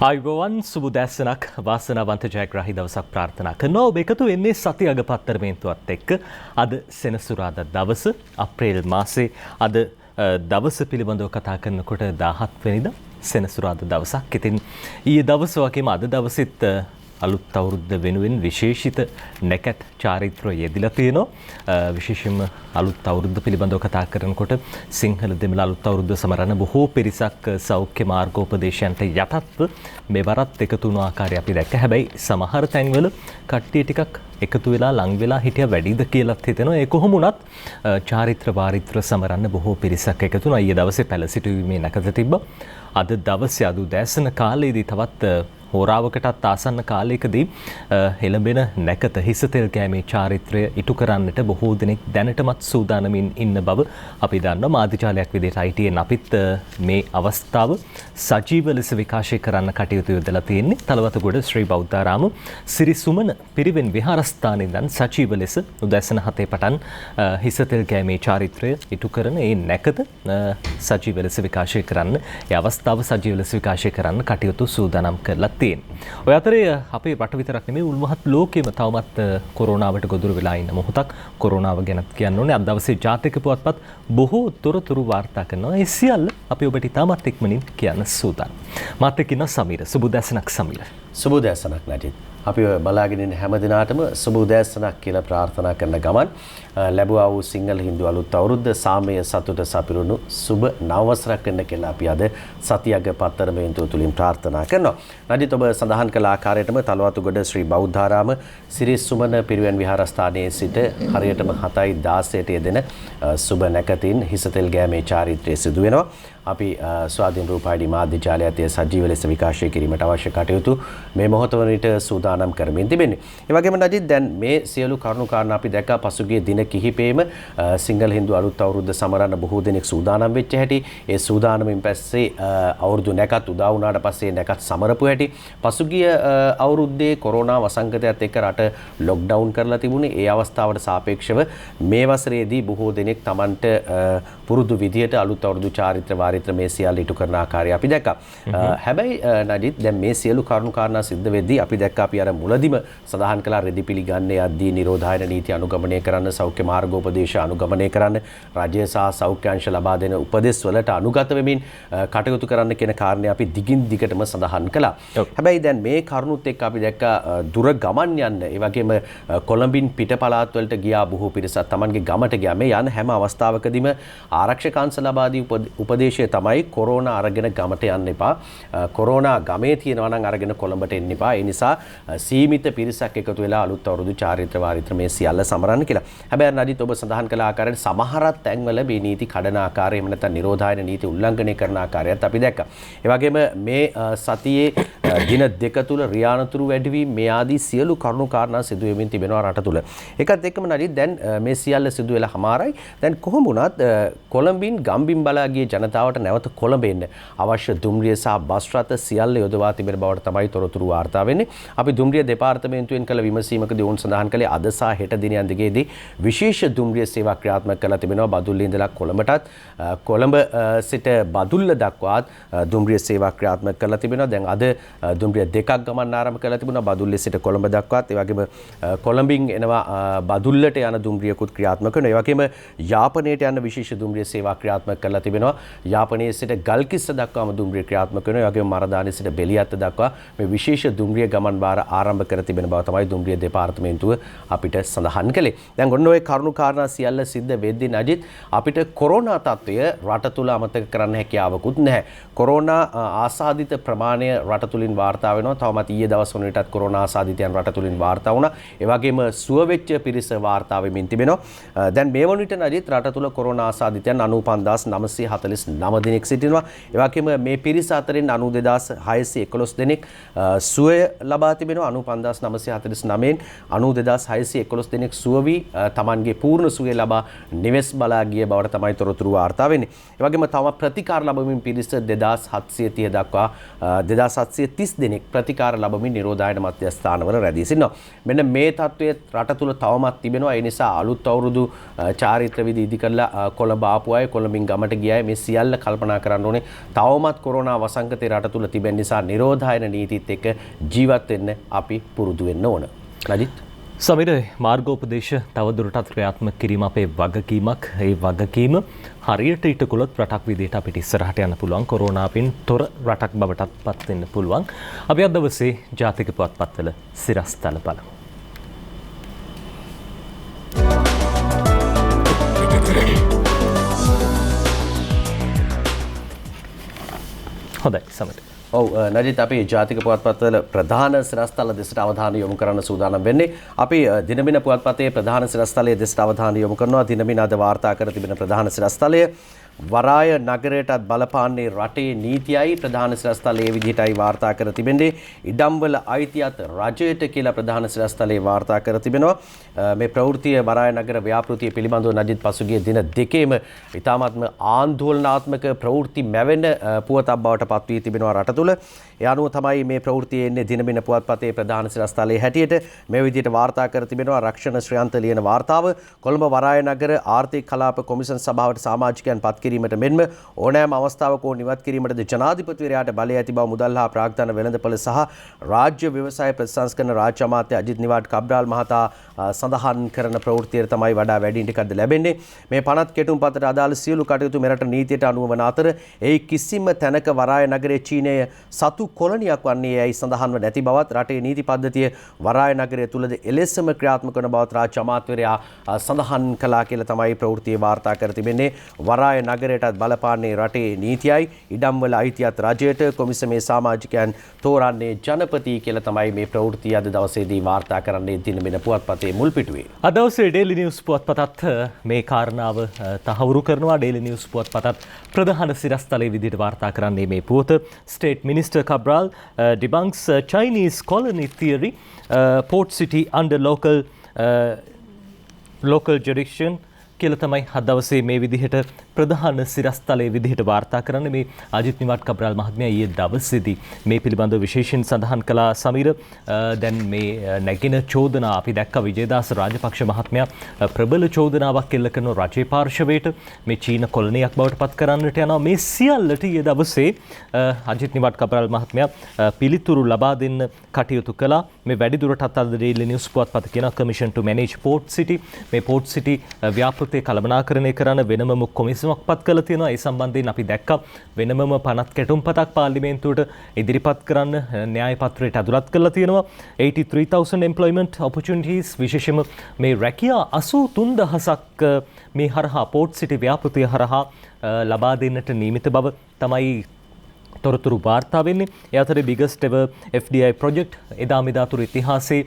අයිබෝවන් සුබදැස්සනක් වාසනාවන්ත ජයග්‍රාහී දවසක් ප්‍රාර්ථනා කරනවා. ඔබ එකතු වෙන්නේ සති අග පත්තරමේන්තුවත් එක්ක අද සෙනසුරාදා දවස අප්‍රේල් මාසේ අද දවස පිළිබඳව කතා කරනකොට 17 වෙනිදා සෙනසුරාදා දවසක්. ඉතින් ඊයේ දවස වගේම අද දවසෙත් අලුත් අවුරුද්ද වෙනුවෙන් විශේෂිත නැකත් චාරිත්‍රය යෙදිලා තියෙනවා. විශේෂයෙන්ම අලුත් අවුරුද්ද පිළිබඳව කතා කරනකොට සිංහල දෙමළ අලුත් අවුරුද්ද සමරන බොහෝ පිරිසක් සෞඛ්‍ය මාර්ගෝපදේශයන්ට යටත්ව මෙවරත් එකතු වුණු ආකාරය අපි දැක්ක. හැබැයි සමහර තැන්වල කට්ටිය ටිකක් එකතු වෙලා ලං වෙලා හිටිය වැඩිද කියලාත් හිතෙනවා. ඒ කොහොම වුණත් චාරිත්‍ර වාරිත්‍ර සමරන්න බොහෝ පිරිසක් එකතු වුණා. ඊයේ දවසේ පැල සිටුවීමේ නැකත තිබ්බා. අද දවසේ අද උදෑසන කාලයේදී තවත් හෝරාවකටත් ආසන්න කාලයකදී හෙළඹෙන නැකත හිසතෙල් කෑමේ චාරිත්‍රය ඉටු කරන්නට බොහෝ දෙනෙක් දැනටමත් සූදානමින් ඉන්න බව අපි දන්නවා. මාධ්‍යජාලයක් විදිහට ITN අපිත් මේ අවස්ථාව සජීව ලෙස විකාශය කරන්න කටයුතු යොදලා තියෙන්නේ. තලවතුගොඩ ශ්‍රී බෞද්ධාරාම සිරිසුමන පිරිවෙන් විහාරස්ථානයේ ඉඳන් සජීව ලෙස උදෑසන 7 පටන් හිසතෙල් කෑමේ චාරිත්‍රය ඉටු කරන ඒ නැකත සජීව ලෙස විකාශය කරන්න, ඒ අවස්ථාව සජීව ලෙස විකාශය කරන්න කටයුතු සූදානම් කරලා ඔය අතරේ අපේ රට විතරක් නෙමෙයි උල්මහත් ලෝකෙම තවමත් කොරෝනාවට ගොදුරු වෙලා ඉන්න මොහොතක්. කොරෝනාව ගැනත් කියන්න ඕනේ. අද දවසේ ජාතික පුවත්පත් බොහෝ තොරතුරු වාර්තා කරනවා. ඒ සියල්ල අපි ඔබට ඉතාමත් ඉක්මනින් කියන්න සූදානම්. මාත් එක්ක ඉන්න සමීර. සුබ උදෑසනක් සමීර. සුබ උදෑසනක් නැජිත්. අපි බලාගෙන ඉන්න හැම දිනාටම සුබ උදෑසනක් කියලා ප්‍රාර්ථනා කරන ගමන් ලැබුවා වූ සිංහල හින්දු අලුත් අවුරුද්ද සාමය සතුට සපිරුණු සුබ නව වසරක් වෙන්න කියලා අපි අද සතියක පත්තරමේන්තුව තුලින් ප්‍රාර්ථනා කරනවා. නැජිත් ඔබ සඳහන් කළ ආකාරයටම තලවතුගොඩ ශ්‍රී බෞද්ධාරාම සිරිසුමන පිරිවෙන් විහාරස්ථානයේ සිට හරියටම 7:16ට යෙදෙන සුබ නැකතින් හිසතෙල් ගෑමේ චාරිත්‍රය සිදු වෙනවා. අපි ස්වාධීන රූපවාහිනී මාධ්‍ය ජාලයත් සජීව ලෙස විකාශය කිරීමට අවශ්‍ය කටයුතු මේ මොහොත වනවිට සූදානම් කරමින් තිබෙන්නේ. ඒ වගේම නැජිත් දැන් මේ සියලු කරුණු කාරණා අපි දැක්කා පසුගිය දින කිහිපෙම සිංහල හින්දු අලුත් අවුරුද්ද සමරන්න බොහෝ දෙනෙක් සූදානම් වෙච්ච හැටි, ඒ සූදානමින් පස්සේ අවුරුදු නැකත් උදා වුණාට පස්සේ නැකත් සමරපු හැටි, පසුගිය අවුරුද්දේ කොරෝනා වසංගතයත් එක්ක රට ලොක්ඩවුන් කරලා තිබුණේ. ඒ අවස්ථාවට සාපේක්ෂව මේ වසරේදී බොහෝ දෙනෙක් Tamanට පුරුදු විදියට අලුත් අවුරුදු චාරිත්‍ර වාරිත්‍ර මේ සියල්ල ඉටු කරන ආකාරය අපි දැක්කා. හැබැයි නජිත් දැන් මේ සියලු කරුණු කාරණා සිද්ධ වෙද්දී අපි දැක්කා අපි අර මුලදිම සඳහන් කළා රෙදි පිළිගන්නේ යද්දී නිරෝධායන නීති අනුගමනය කරන්න, සෞඛ්‍ය මාර්ගෝපදේශ අනුගමනය කරන්න, රජය සහ සෞඛ්‍ය අංශ ලබා දෙන උපදෙස් වලට අනුගත වෙමින් කටයුතු කරන්න කියන කාරණේ අපි දිගින් දිගටම සඳහන් කළා. හැබැයි දැන් මේ කරුණුත් එක්ක අපි දැක්කා දුර ගමන් යන්න, ඒ වගේම කොළඹින් පිට පළාත් වලට ගියා බොහෝ පිරිසක් Tamanගේ ගමට ගියා. මේ යන හැම අවස්ථාවකදීම ආරක්ෂක අංශ ලබා දී උපදේශය තමයි කොරෝනා අරගෙන ගමට යන්න එපා. කොරෝනා ගමේ තියෙනවා නම් අරගෙන කොළඹට එන්න එපා. ඒ නිසා සීමිත පිරිසක් එකතු වෙලා අලුත් අවුරුදු චාරිත්‍ර වාරිත්‍ර මේ සියල්ල සමරන්න කියලා. හැබැයි නජිත් ඔබ සඳහන් කළ ආකාරයට සමහරක් තැන්වල මේ නීති කඩන ආකාරය, එහෙම නැත්නම් නිරෝධායන නීති උල්ලංඝනය කරන ආකාරයත් අපි දැක්කා. ඒ වගේම මේ සතියේ දින දෙක තුල රියානතුරු වැඩිවීම මේ ආදී සියලු කරුණු කාරණා සිදු වෙමින් තිබෙනවා රට තුල. ඒකත් එක්කම නජිත් දැන් මේ සියල්ල සිදු වෙලා හමාරයි. දැන් කොහොම වුණත් කොළඹින් ගම්බින් බලා ගිය ජනතාවට නැවත කොළඹ එන්න අවශ්‍ය දුම්රිය සහ බස් රථ සියල්ල යොදවා තිබෙන බවට තමයි තොරතුරු වාර්තා වෙන්නේ. අපි දුම්රිය දෙපාර්තමේන්තුවෙන් කළ විමසීමකදී ඔවුන් සඳහන් කළේ අද සහ හෙට දිනයන් දෙකේදී විශේෂ දුම්රිය සේවා ක්‍රියාත්මක කරලා තිබෙනවා. බදුල්ල ඉඳලා කොළඹටත්, කොළඹ සිට බදුල්ල දක්වාත් දුම්රිය සේවා ක්‍රියාත්මක කරලා තිබෙනවා. දැන් අද දුම්රිය දෙකක් ගමන් ආරම්භ කරලා තිබුණා. බදුල්ල සිට කොළඹ දක්වාත්, ඒ වගේම කොළඹින් එනවා බදුල්ලට යන දුම්රියකුත් ක්‍රියාත්මක කරනවා. ඒ වගේම යාපනයට යන විශේෂ දුම්රිය සේවා ක්‍රියාත්මක කරලා තිබෙනවා. යාපනයේ සිට ගල්කිස්ස දක්වාම දුම්රිය ක්‍රියාත්මක වෙනවා. ඒ වගේම මරදානේ සිට බෙලියත්ත දක්වා මේ විශේෂ දුම්රිය ගමන් වාර ආරම්භ කර තිබෙන බව තමයි දුම්රිය දෙපාර්තමේන්තුව අපිට සඳහන් කළේ. දැන් ඔන්න ඔය කරුණු කාරණා සියල්ල සිද්ධ වෙද්දී නජිත් අපිට කොරෝනා තත්ත්වය රට තුල අමතක කරන්න හැකියාවකුත් නැහැ. කොරෝනා ආසාදිත ප්‍රමාණය රට තුලින් වාර්තා වෙනවා. තවමත් ඊයේ දවස් වනටත් කොරෝනා ආසාදිතයන් රට තුලින් වාර්තා වුණා. ඒ වගේම සුව වෙච්ච පිරිස වාර්තා වෙමින් තිබෙනවා. දැන් මේ වන විට නජිත් රට තුල කොරෝනා ආසාදිතයන් 95949 දෙනෙක් සිටිනවා. ඒ වගේම මේ පිරිස අතරින් 92611 දෙනෙක් සුවය ලබා තිබෙනවා. 95949න් 92611 දෙනෙක් සුව වී තමන්ගේ පූර්ණ සුවය ලබා නිවෙස් බලා ගිය බවට තමයි තොරතුරු වාර්තා වෙන්නේ. ඒ වගේම තම ප්‍රතිකාර ලැබමින් පිරිස 2730 දක්වා 2730 දෙනෙක් ප්‍රතිකාර ලැබමින් නිරෝධායන මධ්‍යස්ථානවල රැඳී සිටිනවා. මෙන්න මේ තත්ත්වය රට තුල තවමත් තිබෙනවා. ඒ නිසා අලුත් අවුරුදු චාරිත්‍ර විධි ඉදි කරලා කොළඹ ආපු අය කොළඹින් ගමට ගිය අය මේ සියල්ල කල්පනා කරන්න ඕනේ. තවමත් කොරෝනා වසංගතේ රට තුල තිබෙන නිසා නිරෝධායන නීතිත් එක්ක ජීවත් වෙන්න අපි පුරුදු වෙන්න ඕන. රජිත් සමීර මාර්ගෝපදේශ තවදුරටත් ක්‍රියාත්මක කිරීම අපේ වගකීමක්. ඒ වගකීම හරියට ඊට කළොත් රටක් විදිහට අපිට ඉස්සරහට යන්න පුළුවන්. කොරෝනාවෙන් තොර රටක් බවටත් පත් වෙන්න පුළුවන්. අපි අද දවසේ ජාතික පුවත්පත්වල සිරස්තල බලමු. හොඳයි සමීර. ඔව් නජිත් අපි ජාතික පුවත්පත්වල ප්‍රධාන සිරස්තල දෙසට අවධානය යොමු කරන්න සූදානම් වෙන්නේ. අපි දිනමින පුවත්පතේ ප්‍රධාන සිරස්තලයේ දෙසට අවධානය යොමු කරනවා. දිනමින අද වාර්තා කර තිබෙන ප්‍රධාන සිරස්තලය වරාය නගරයටත් බලපාන්නේ රටේ නීතියයි. ප්‍රධාන සිරස්තලයේ විදිහටයි වාර්තා කර තිබෙන්නේ. ඉඩම්වල අයිතියත් රජයට කියලා ප්‍රධාන සිරස්තලයේ වාර්තා කර තිබෙනවා. මේ ප්‍රවෘත්තිය වරාය නගර ව්‍යාපෘතිය පිළිබඳව නජිත් පසුගිය දින දෙකේම ඉතාමත්ම ආందోලනාත්මක ප්‍රවෘත්ති මැවෙන පුවතක් බවට පත් වී තිබෙනවා රට තුළ. ඒ අනුව තමයි මේ ප්‍රවෘත්තිය එන්නේ දිනමින පුවත්පතේ ප්‍රධාන සිරස්තලයේ හැටියට. මේ විදිහට වාර්තා කර තිබෙනවා රක්ෂණ ශ්‍රයන්ත ලියන වාර්තාව. කොළඹ වරාය නගර ආර්ථික කලාප කොමිෂන් සභාවට සමාජිකයන් පත් කිරීමට මෙන්ම ඕනෑම අවස්ථාවක නිවත් කිරීමටද ජනාධිපතිවරයාට බලය ඇති බව මුදල් හා ප්‍රාග්ධන වෙළඳපොළ සහ රාජ්‍ය ව්‍යවසාය ප්‍රතිසංස්කරණ රාජ්‍ය අමාත්‍ය අජිත් නිවාඩ් කබ්‍රාල් මහතා සඳහන් කරන ප්‍රවෘත්තිය තමයි වඩා වැඩියෙන් ටිකක්ද ලැබෙන්නේ. මේ පනත් කෙටුම්පතට අදාළ සියලු කටයුතු මෙරට නීතියට අනුව වන අතර එහි කිසිම තැනක වරාය නගරයේ චීනය සතු කොලනියක් වන්නේ යයි සඳහන්ව නැති බවත් රටේ නීති පද්ධතිය වරාය නගරය තුලද එලෙසම ක්‍රියාත්මක වන බවත් රාජ්‍ය අමාත්‍යවරයා සඳහන් කළා කියලා තමයි ප්‍රවෘත්තියේ වාර්තා කර තිබෙන්නේ. වරාය නගරයටත් බලපාන්නේ රටේ නීතියයි. ඉඩම්වල අයිතියත් රජයට. කොමිසමේ සමාජිකයන් තෝරන්නේ ජනපති කියලා තමයි මේ ප්‍රවෘත්තිය අද දවසේදී වාර්තා කරන්නේ දිනමින පුවත්පතේ මුල් පිටුවේ. අද දවසේ ඩේලි නිවුස් පුවත්පතත් මේ කාරණාව තහවුරු කරනවා. ඩේලි නිවුස් පුවත්පතත් ප්‍රධාන සිරස්තලයේ විදිහට වාර්තා කරන්නේ මේ පුවත. State minister Cabraal debunks Chinese colony theory, port city under local jurisdiction කියලා තමයි අද දවසේ මේ විදිහට ප්‍රධාන සිරස්තලයේ විදිහට වාර්තා කරන්නේ. මේ අජිත් නිවාඩ් කබ්‍රාල් මහත්මයා ඊයේ දවසේදී මේ පිළිබඳව විශේෂයෙන් සඳහන් කළා. සමීර දැන් මේ නැගින චෝදනා අපි දැක්කා විජේදාස රාජපක්ෂ මහත්මයා ප්‍රබල චෝදනාවක් එල්ල කරන රජයේ පාර්ශවයට මේ චීන කොලනියක් බවට පත් කරන්නට යනවා. මේ සියල්ලට ඊයේ දවසේ අජිත් නිවාඩ් කබ්‍රාල් මහත්මයා පිළිතුරු ලබා දෙන්න කටයුතු කළා. මේ වැඩිදුරටත් අද ඩේලි නිවුස් පුවත්පත කියන කමිෂන් ටු මැනේජ් පෝර්ට් සිටි මේ පෝර්ට් සිටි ව්‍යාපෘතිය කළමනාකරණය කරන වෙනමම කොමිසමක් පත් කළ තියෙනවා. ඒ සම්බන්ධයෙන් අපි දැක්කා වෙනමම පනත් කැටුම්පතක් පාර්ලිමේන්තුවට ඉදිරිපත් කරන්න න්‍යාය පත්‍රයට ඇතුළත් කරලා තියෙනවා. 83,000 employment opportunities විශේෂයෙන්ම මේ රැකියා 83,000ක් මේ හරහා පෝර්ට් සිටි ව්‍යාපෘතිය හරහා ලබා දෙන්නට නියමිත බව තමයි තොරතුරු වාර්තා වෙන්නේ. ඒ අතරේ biggest ever FDI project එදා මෙදා තුර ඉතිහාසයේ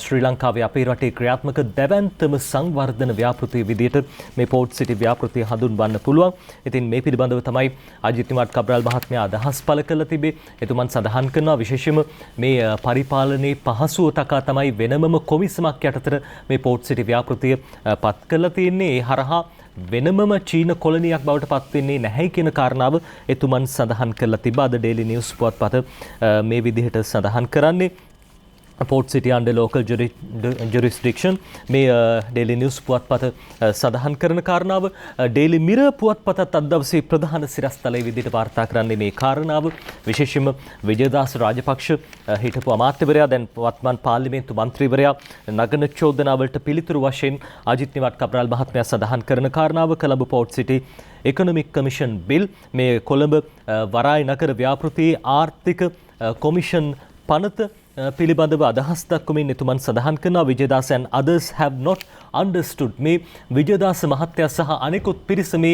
ශ්‍රී ලංකාවේ අපේ රටේ ක්‍රියාත්මක දැවැන්තම සංවර්ධන ව්‍යාපෘතිය විදිහට මේ පෝර්ට් සිටි ව්‍යාපෘතිය හඳුන්වන්න පුළුවන්. ඉතින් මේ පිළිබඳව තමයි අජිත් නිවාඩ් කබ්‍රාල් මහත්මයා අදහස් පළ කළ තිබේ. එතුමන් සඳහන් කරනවා විශේෂයෙන්ම මේ පරිපාලනයේ පහසුව තකා තමයි වෙනමම කොමිසමක් යටතට මේ පෝර්ට් සිටි ව්‍යාපෘතිය පත් කරලා තියෙන්නේ. ඒ හරහා වෙනමම චීන කොලනියක් බවට පත් වෙන්නේ නැහැ කියන කාරණාව එතුමන් සඳහන් කරලා තිබා. අද ඩේලි නිවුස් පුවත්පත මේ විදිහට සඳහන් කරන්නේ Port City under local jurisdiction. මේ ඩේලි නිවුස් පුවත්පත සඳහන් කරන කාරණාව. ඩේලි මිරර් පුවත්පතත් අද දවසේ ප්‍රධාන සිරස්තලයේ විදිහට වාර්තා කරන්නේ මේ කාරණාව. විශේෂයෙන්ම විජේදාස රාජපක්ෂ හිටපු අමාත්‍යවරයා දැන් වත්මන් පාර්ලිමේන්තු මන්ත්‍රීවරයා නගන චෝදනාවලට පිළිතුරු වශයෙන් අජිත් නිවාඩ් කබ්‍රාල් මහත්මයා සඳහන් කරන කාරණාව කොළඹ පෝර්ට් සිටි එකොනොමික් කමිෂන් බිල් මේ කොළඹ වරාය නගර ව්‍යාපෘතියේ ආර්ථික කොමිෂන් පනත පිළිබඳව අදහස් දක්වමින් එතුමන් සඳහන් කරනවා Wijeyadasa and others have not understood මේ විජේදාස මහත්තයා සහ අනෙකුත් පිරිස මේ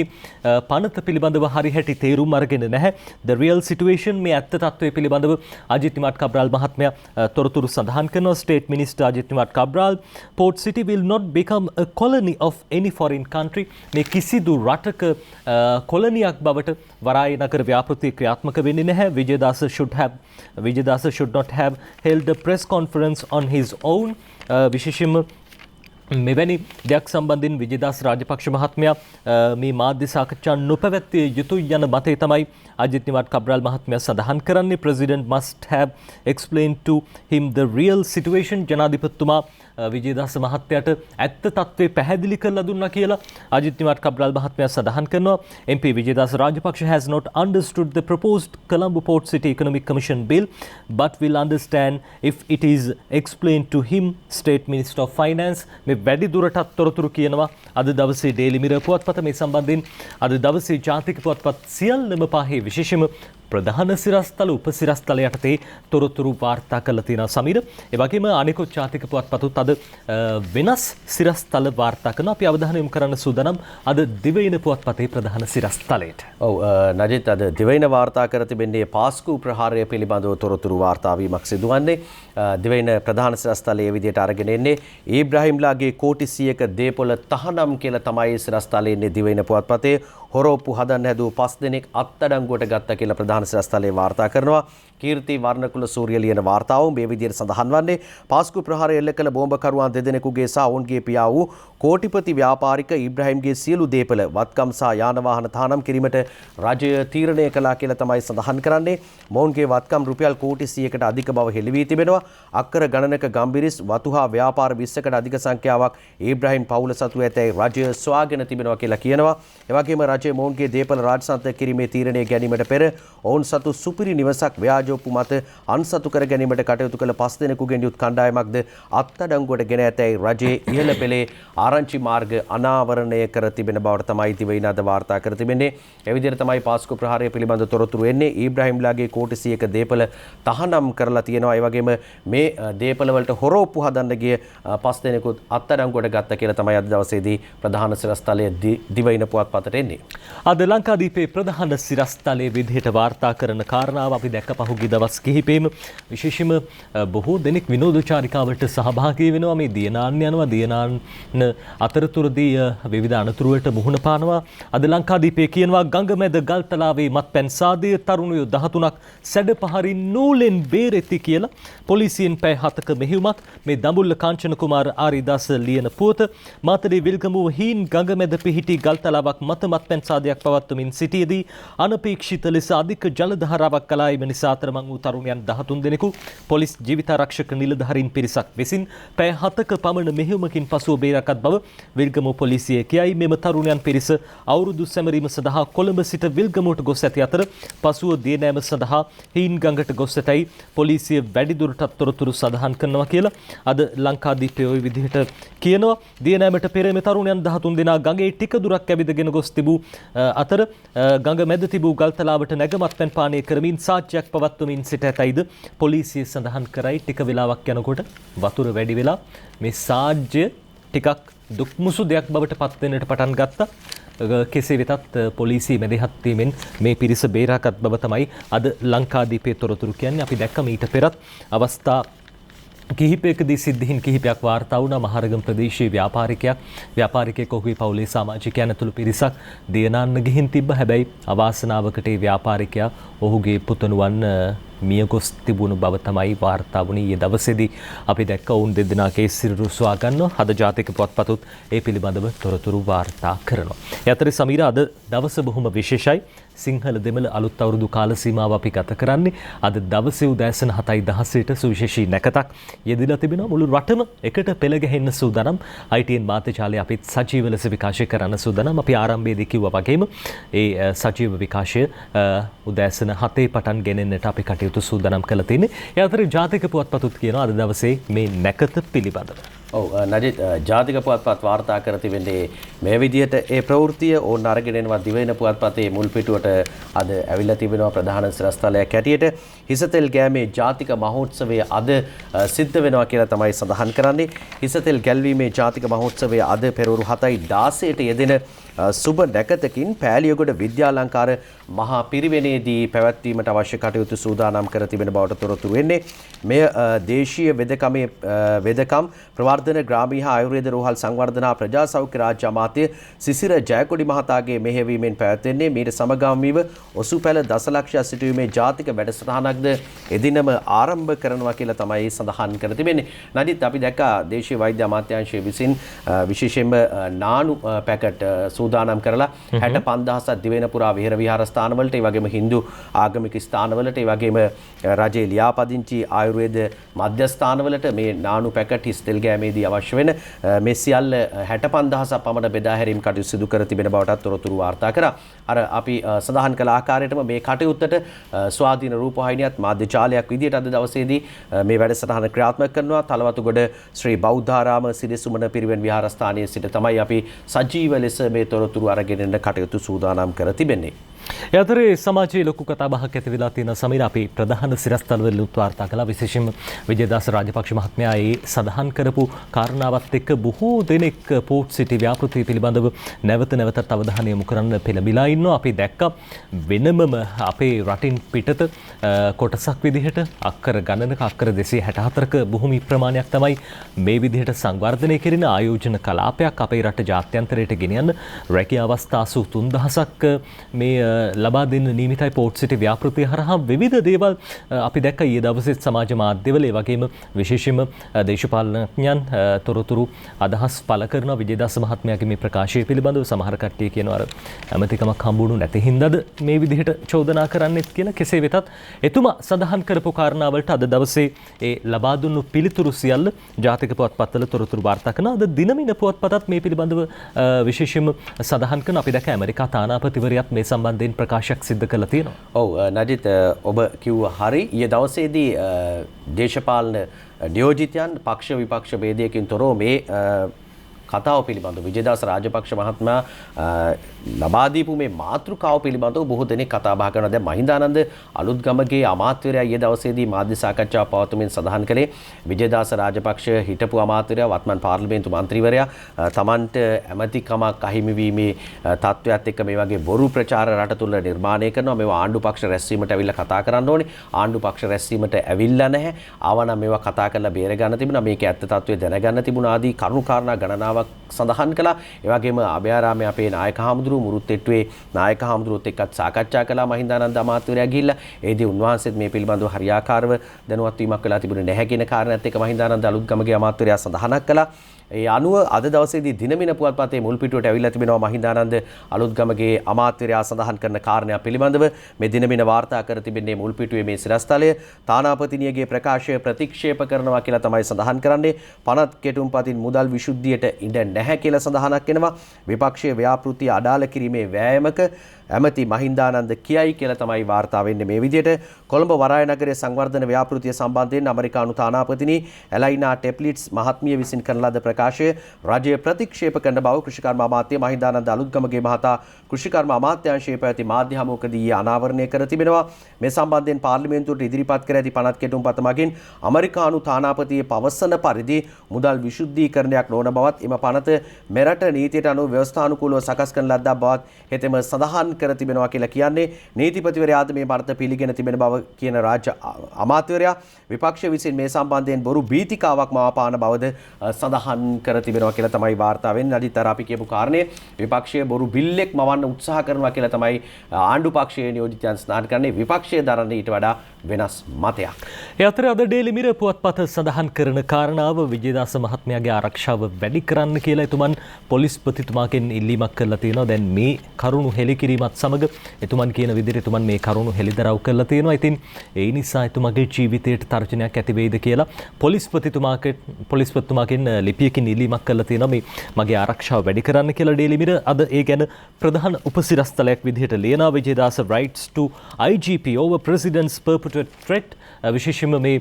පනත පිළිබඳව හරිහැටි තේරුම් අරගෙන නැහැ. the real situation මේ ඇත්ත තත්ත්වය පිළිබඳව අජිත් නිවාඩ් කබ්‍රාල් මහත්මයා තොරතුරු සඳහන් කරනවා. State minister Ajith Nivard Cabraal port city will not become a colony of any foreign country මේ කිසිදු රටක කොලනියක් බවට වරාය නගර ව්‍යාපෘතිය ක්‍රියාත්මක වෙන්නේ නැහැ. Wijeyadasa should not have held a press conference on his own. විශේෂයෙන්ම මෙවැනි දෙයක් සම්බන්ධයෙන් විජේදාස රාජපක්ෂ මහත්මයා මේ මාධ්‍ය සාකච්ඡා නොපැවැත්විය යුතුයි යන මතය තමයි අජිත් නිවාඩ් කබ්‍රාල් මහත්මයා සඳහන් කරන්නේ. president must have explained to him the real situation. ජනාධිපතිතුමා විජේදාස මහත්තයාට ඇත්ත තත්ත්වය පැහැදිලි කරලා දුන්නා කියලා අජිත් නිවාඩ් කබ්‍රාල් මහත්මයා සඳහන් කරනවා. MP Wijeyadasa Rajapaksa has not understood the proposed Colombo Port City Economic Commission bill but will understand if it is explained to him, State Minister of Finance. මේ වැඩි දුරටත් තොරතුරු කියනවා අද දවසේ Daily Mirror පුවත්පත මේ සම්බන්ධයෙන් අද දවසේ ජාතික පුවත්පත් සියල්ලම පහේ විශේෂම ප්‍රධාන සිරස්තල උපසිරස්තල යටතේ තොරතුරු වාර්තා කරලා තියෙනවා සමීර. ඒ වගේම අනිකුත් ජාතික පුවත්පතුත් අද වෙනස් සිරස්තල වාර්තා කරනවා. අපි අවධානය යොමු කරන්න සූදානම් අද දිවයින පුවත්පතේ ප්‍රධාන සිරස්තලයට. ඔව් නජිත් අද දිවයින වාර්තා කර තිබෙන්නේ පාස්කු ප්‍රහාරය පිළිබඳව තොරතුරු වාර්තා වීමක් සිදුවන්නේ. දිවයින ප්‍රධාන සිරස්තලයේ විදියට අරගෙන එන්නේ ඊබ්‍රාහිම්ලාගේ කෝටි 100ක දේපොළ තහනම් කියලා තමයි සිරස්තලයේ ඉන්නේ දිවයින පුවත්පතේ. හොරෝප්පු හදන්න හැදුව 5 දෙනෙක් අත්අඩංගුවට ගත්තා කියලා ප්‍රධාන සිරස්තලයේ වාර්තා කරනවා. කීර්ති වර්ණකුල සූර්ය ලියන වාර්තාව මේ විදියට සඳහන් වන්නේ පාස්කු ප්‍රහාරය එල්ල කළ බෝම්බකරුවන් දෙදෙනෙකුගේ සහ ඔවුන්ගේ පියා වූ කෝටිපති ව්‍යාපාරික ඉබ්‍රාහිම්ගේ සියලු දේපළ වත්කම් සහ යාන වාහන තහනම් කිරීමට රජය තීරණය කළා කියලා තමයි සඳහන් කරන්නේ. මොවුන්ගේ වත්කම් රුපියල් කෝටි 100කට අධික බව හෙළි වී තිබෙනවා. අක්කර ගණනක ගම්බිරිස් වතු හා ව්‍යාපාර 20කට අධික සංඛ්‍යාවක් ඉබ්‍රාහිම් පවුල සතු ඇතැයි රජය සොයාගෙන තිබෙනවා කියලා කියනවා. එවැගේම රජය මොවුන්ගේ දේපළ රාජසන්ත කිරීමේ තීරණය ගැනීමට පෙර ඔවුන් සතු සුපිරි නිවසක් ව්‍යාජෝප්පු මත අන්සතු කර ගැනීමට කටයුතු කළ 5 දෙනෙකුගෙන් යුත් කණ්ඩායමක්ද අත්අඩංගුවට ගෙන ඇතැයි රජයේ ඉහළ පෙළේ ආරංචි මාර්ග අනාවරණය කර තිබෙන බවට තමයි දිවයින අද වාර්තා කර තිබෙන්නේ. ඒ විදිහට තමයි පාස්කු ප්‍රහාරය පිළිබඳ තොරතුරු එන්නේ. ඉබ්‍රාහිම්ලාගේ කෝටි 100ක දේපළ තහනම් කරලා තියෙනවා. ඒ වගේම මේ දේපළ වලට හොරෝප්පු හදන්න ගිය 5 දෙනෙකුත් අත්අඩංගුවට ගත්තා කියලා තමයි අද දවසේදී ප්‍රධාන සිරස්තලයේ දිවයින පුවත්පතට එන්නේ. අද ලංකාදීපේ ප්‍රධාන සිරස්තලයේ විදිහට වාර්තා කරන කාරණාව අපි දැක්ක පහුගිය දවස් කිහිපෙම විශේෂම බොහෝ දෙනෙක් විනෝදචාරිකාවට සහභාගී වෙනවා. මේ දියනාන්න යනවා. දියනාන්න අතරතුරදී විවිධ අනතුරු වලට මුහුණ පානවා. අද ලංකාදීපේ කියනවා ගංගමැද ගල්තලාවේ මත්පැන් සාදය තරුණයෝ 13ක් සැඩපහරින් නූලෙන් බේරෙති කියලා පොලිසියෙන් පැය 7ක මෙහෙයුමක්. මේ දඹුල්ල කාංචන කුමාර ආරිදාස ලියන පුවත. මාතලේ විල්ගමුව හීන් ගංගමැද පිහිටි ගල්තලාවක් මත මත්පැන් සාදයක් පවත්වමින් සිටියේදී අනපේක්ෂිත ලෙස අධික ජල ධාරාවක් කලා එම නිසා අතරමං වූ තරුණයන් 13 දෙනෙකු පොලිස් ජීවිතාරක්ෂක නිලධාරීන් පිරිසක් විසින් පැය 7ක පමණ මෙහෙයුමකින් පසුව බේරාගත් බව විල්ගමුව පොලිසිය කියයි. මෙම තරුණයන් පිරිස අවුරුදු සැමරීම සඳහා කොළඹ සිට විල්ගමුවට ගොස් ඇති අතර පසුව දියනෑම සඳහා හීන් ගඟට ගොස් ඇතැයි පොලිසිය වැඩිදුරටත් තොරතුරු සඳහන් කරනවා කියලා අද ලංකාදීපේ ওই විදිහට කියනවා. දියනෑමට පෙර මේ තරුණයන් 13 දෙනා ගඟේ ටික දුරක් ඇවිදගෙන ගොස් තිබූ අතර ගඟ මැද තිබූ ගල්තලාවට නැගමත්පැන් පානය කරමින් සාක්ෂියක් පවත්වමින් සිට ඇතයිද පොලිසිය සඳහන් කරයි. ටික වෙලාවක් යනකොට වතුර වැඩි වෙලා මේ සාජ්‍ය ටිකක් දුක්මුසු දෙයක් බවට පත් වෙන්නට පටන් ගත්තා. කෙසේ වෙතත් පොලිසිය මැදිහත් වීමෙන් මේ පිරිස බේරාගත් බව තමයි අද ලංකාදීපේ තොරතුරු කියන්නේ. අපි දැක්කම ඊට පෙරත් අවස්ථා කිහිපයකදී සිද්ධීන් කිහිපයක් වාර්තා වුණා. මහරගම ප්‍රදේශයේ ව්‍යාපාරිකයෙක් ඔහුගේ පවුලේ සමාජිකයන් ඇතුළු පිරිසක් දියනාන්න ගිහින් තිබ්බ. හැබැයි අවාසනාවකට ඒ ව්‍යාපාරිකයා ඔහුගේ පුතණුවන් මිය ගොස් තිබුණු බව තමයි වාර්තා වුණේ. ඊයේ දවසේදී අපි දැක්ක ඔවුන් දෙදෙනාගේ සිරුරු සොයා ගන්නවා. අද ජාතික පුවත්පතුත් ඒ පිළිබඳව තොරතුරු වාර්තා කරනවා. ඒ අතරේ සමීර අද දවස බොහොම විශේෂයි. සිංහල දෙමළ අලුත් අවුරුදු කාල සීමාව අපි ගත කරන්නේ. අද දවසේ උදෑසන 7:16ට සුවිශේෂී නැකතක් යෙදিলা තිබෙනවා. මුළු රටම එකට පෙළ ගැහෙන්න සූදානම්. ITN මාධ්‍යාලය අපිත් සජීව ලෙස විකාශය කරන්න සූදානම්. අපි ආරම්භයේදී කිව්වා වගේම ඒ සජීව විකාශය උදෑසන 7 පටන් ගෙනෙන්නට අපි කටයුතු සූදානම් කරලා තියෙන්නේ. ඒ අතරේ ජාතික පුවත්පතුත් කියනවා අද දවසේ මේ නැකත පිළිබඳව. ඔව් නජිත් ජාතික පුවත්පත් වාර්තා කර තිබෙන්නේ මේ විදිහට ඒ ප්‍රවෘත්තිය ඕන අරගෙන එනවා දිවයින පුවත්පතේ මුල් පිටුවට අද ඇවිල්ලා තිබෙනවා ප්‍රධාන සිරස්තලයක් හැටියට. හිසතෙල් ගෑමේ ජාතික මහෝත්සවය අද සිද්ධ වෙනවා කියලා තමයි සඳහන් කරන්නේ. හිසතෙල් ගැල්වීමේ ජාතික මහෝත්සවය අද පෙරවරු 7:16ට යෙදෙන සුබ නැකතකින් පෑලියගොඩ විද්‍යාලංකාර මහා පිරිවෙනේදී පැවැත්වීමට අවශ්‍ය කටයුතු සූදානම් කර තිබෙන බවට තොරතුරු වෙන්නේ. මෙය දේශීය වෙදකම් ප්‍රවර්ධන ග්‍රාමීය හා ආයුර්වේද රෝහල් සංවර්ධන ප්‍රජා සෞඛ්‍ය රාජ්‍ය අමාත්‍ය සිසිර ජයකොඩි මහතාගේ මෙහෙයවීමෙන් පැවැත්වෙන්නේ. මීට සමගාමීව ඔසුපැල දසලක්ෂයක් සිටුවීමේ ජාතික වැඩසටහනක්ද එදිනම ආරම්භ කරනවා කියලා තමයි සඳහන් කර තිබෙන්නේ. නඩිත් අපි දැක්කා දේශීය වෛද්‍ය අමාත්‍යාංශය විසින් විශේෂයෙන්ම නානු පැකට් සූදානම් කරලා 65000ක් දිවෙන පුරා විහෙර විහාරස්ථානවලට ඒ වගේම Hindu ආගමික ස්ථානවලට ඒ වගේම රජයේ ලියාපදිංචි ආයුර්වේද මධ්‍යස්ථානවලට මේ නානු පැකට් හිස් තෙල් ගෑමේදී අවශ්‍ය වෙන මේ සියල්ල 65000ක් පමණ බෙදා හැරීම් කටයුතු සිදු කර තිබෙන බවටත් තොරතුරු වාර්තා කරා. අර අපි සඳහන් කළ ආකාරයටම මේ කටයුත්තට ස්වාධීන රූපවාහිනියත් මාධ්‍ය ජාලයක් විදියට අද දවසේදී මේ වැඩසටහන ක්‍රියාත්මක කරනවා. තලවතුගොඩ ශ්‍රී බෞද්ධාරාම සිරිසුමන පිරිවෙන් විහාරස්ථානයේ සිට තමයි අපි සජීව ලෙස මේ තොරතුරු අරගෙන යන කටයුතු සූදානම් කර තිබෙන්නේ. ඒ අතරේ සමාජයේ ලොකු කතාබහක් ඇති වෙලා තියෙන සමීර අපි ප්‍රධාන සිරස්තලවල වාර්තා කළා. විශේෂයෙන්ම විජේදාස රාජපක්ෂ මහත්මයා ඒ සඳහන් කරපු කාරණාවත් එක්ක බොහෝ දෙනෙක් පෝට් සිටි ව්‍යාපෘතිය පිළිබඳව නැවත නැවතත් අවධානය යොමු කරන්න පෙළඹිලා ඉන්නවා. අපි දැක්කා වෙනමම අපේ රටින් පිටත කොටසක් විදිහට අක්කර ගණනක අක්කර 264ක භූමි ප්‍රමාණයක් තමයි මේ විදිහට සංවර්ධනය කෙරෙන ආයෝජන කලාපයක් අපේ රට ජාත්‍යන්තරයට ගෙනියන්න රැකියා අවස්ථා 83000ක් මේ ලබා දෙන්න නියමිතයි පෝට් සිටි ව්‍යාපෘතිය හරහා විවිධ දේවල් අපි දැක්ක ඊයේ දවසේ සමාජ මාධ්‍යවල ඒ වගේම විශේෂයෙන්ම දේශපාලනඥයන් තොරතුරු අදහස් පළ කරන විජේදාස මහත්මයාගේ මේ ප්‍රකාශය පිළිබඳව සමහර කට්ටිය කියනවා අර ඇමතිකමක් හම්බුණු නැති හින්දාද මේ විදිහට චෝදනා කරන්නෙත් කියලා. කෙසේ වෙතත් එතුමා සඳහන් කරපු කාරණාවලට අද දවසේ ඒ ලබා දුන්නු පිළිතුරු සියල්ල ජාතික පුවත්පත්වල තොරතුරු වාර්තා කරන අද දිනමින පුවත්පතත් මේ පිළිබඳව විශේෂයෙන්ම සඳහන් කරන අපි දැක්ක ඇමරිකා තානාපතිවරයාත් මේ සම්බන්ධයෙන් ප්‍රකාශයක් සිද්ධ කළා තියෙනවා. ඔව් නජිත් ඔබ කිව්ව හරි. ඊයේ දවසේදී දේශපාලන නියෝජිතයන් පක්ෂ විපක්ෂ ભેදයකින් තොරව මේ කතාව පිළිබඳව විජේදාස රාජපක්ෂ මහත්මයා ලබා දීපු මේ මාතෘකාව පිළිබඳව බොහෝ දෙනෙක් කතා බහ කරනවා. දැන් මහින්දානන්ද අලුත්ගමගේ අමාත්‍යවරයා ඊයේ දවසේදී මාධ්‍ය සාකච්ඡාවක් පවත්වමින් සඳහන් කළේ විජේදාස රාජපක්ෂ හිටපු අමාත්‍යවරයා වත්මන් පාර්ලිමේන්තු මන්ත්‍රීවරයා තමන්ට ඇමතිකමක් අහිමි වීමේ තත්ත්වයක් එක්ක මේ වගේ බොරු ප්‍රචාර රට තුල නිර්මාණය කරනවා. මේවා ආණ්ඩු පක්ෂ රැස්වීමට ඇවිල්ලා කතා කරන්න ඕනේ. ආණ්ඩු පක්ෂ රැස්වීමට ඇවිල්ලා නැහැ. ආවනම් මේවා කතා කරලා බේර ගන්න තිබුණා. මේකේ ඇත්ත තත්ත්වය දැනගන්න තිබුණා ආදී කරුණු කාරණා ගණනාවක් සඳහන් කළා. ඒ වගේම අභයාරාමයේ අපේ නායක හාමුදුරුවෝ මුරුත්තෙට්ටුවේ නායක හාමුදුරුවොත් එක්කත් සාකච්ඡා කළා මහින්දානන්ද අමාත්‍යවරයා ගිහිල්ලා. ඒදී උන්වහන්සේත් මේ පිළිබඳව හරියාකාරව දැනුවත් වීමක් කළා තිබුණේ නැහැ කියන කාරණාත් එක්ක මහින්දානන්ද අලුත්ගමගේ අමාත්‍යවරයා සඳහනක් කළා. ඒ අනුව අද දවසේදී දිනමින පුවත්පතේ මුල් පිටුවට ඇවිල්ලා තිබෙනවා මහින්දානන්ද අලුත්ගමගේ අමාත්‍යවරයා සඳහන් කරන කාරණා පිළිබඳව මේ දිනමින වාර්තා කර තිබෙන්නේ මුල් පිටුවේ මේ සිරස්තලය තානාපතිනියගේ ප්‍රකාශය ප්‍රතික්ෂේප කරනවා කියලා තමයි සඳහන් කරන්නේ. පනත් කෙටුම්පතින් මුදල් විසුද්ධියට ඉඩ නැහැ කියලා සඳහනක් එනවා. විපක්ෂයේ ව්‍යාපෘතිය අඩාල කිරීමේ වෑයමක ඇමති මහින්දානන්ද කියයි කියලා තමයි වාර්තා වෙන්නේ. මේ විදිහට කොළඹ වරාය නගරයේ සංවර්ධන ව්‍යාපෘතිය සම්බන්ධයෙන් ඇමරිකානු තානාපතිනි එලයිනා ටෙප්ලිට්ස් මහත්මිය විසින් කරන ලද ප්‍රකාශය රජය ප්‍රතික්ෂේප කරන බව කෘෂිකර්ම අමාත්‍ය මහින්දානන්ද අලුත්ගමගේ මහතා කෘෂිකර්ම අමාත්‍යාංශයේ පැවති මාධ්‍ය හමුවකදී අනාවරණය කර තිබෙනවා. මේ සම්බන්ධයෙන් පාර්ලිමේන්තුවට ඉදිරිපත් කර ඇති පනත් කෙටුම්පත මගින් ඇමරිකානු තානාපතිය පවසන පරිදි මුදල් විශුද්ධීකරණයක් නොවන බවත් එම පනත මෙරට නීතියට අනුව ව්‍යවස්ථානුකූලව සකස් කරන ලද්දක් බවත් හෙතෙම සඳහන් කර තිබෙනවා කියලා කියන්නේ. නීතිපතිවරයාද මේ පනත පිළිගෙන තිබෙන බව කියන රාජ්‍ය අමාත්‍යවරයා විපක්ෂ විසින් මේ සම්බන්ධයෙන් බොරු බීතිකාවක් මවාපාන බවද සඳහන් කර තිබෙනවා කියලා තමයි වාර්තා වෙන්නේ. අදිත් අර අපි කියපු කාරණේ විපක්ෂයේ බොරු බිල්ලෙක් මවන්න උත්සාහ කරනවා කියලා තමයි ආණ්ඩු පක්ෂයේ නියෝජිතයන් සඳහන් කරන්නේ. විපක්ෂයේ දරන ඊට වඩා වෙනස් මතයක්. ඒ අතර අද ඩේලි මිරර් පුවත්පත සඳහන් කරන කාරණාව විජේදාස මහත්මයාගේ ආරක්ෂාව වැඩි කරන්න කියලා එතුමන් පොලිස්පතිතුමාගෙන් ඉල්ලීමක් කරලා තියෙනවා. දැන් මේ කරුණු හෙළිකිරීමත් සමග එතුමන් කියන විදිහට එතුමන් මේ කරුණු හෙළිදරව් කරලා තියෙනවා. ඉතින් ඒ නිසා එතුමාගේ ජීවිතයට තර්ජනයක් ඇති වෙයිද කියලා පොලිස්පතිතුමාගෙන් ලිපියකින් ඉල්ලීමක් කරලා තියෙනවා. මේ මගේ ආරක්ෂාව වැඩි කරන්න කියලා ඩේලි මිරර් අද ඒ ගැන ප්‍රධාන උපසිරස්තලයක් විදිහට ලියනවා. Wijeyadasa rights to IGP over president's perpetuate threat විශේෂයෙන්ම මේ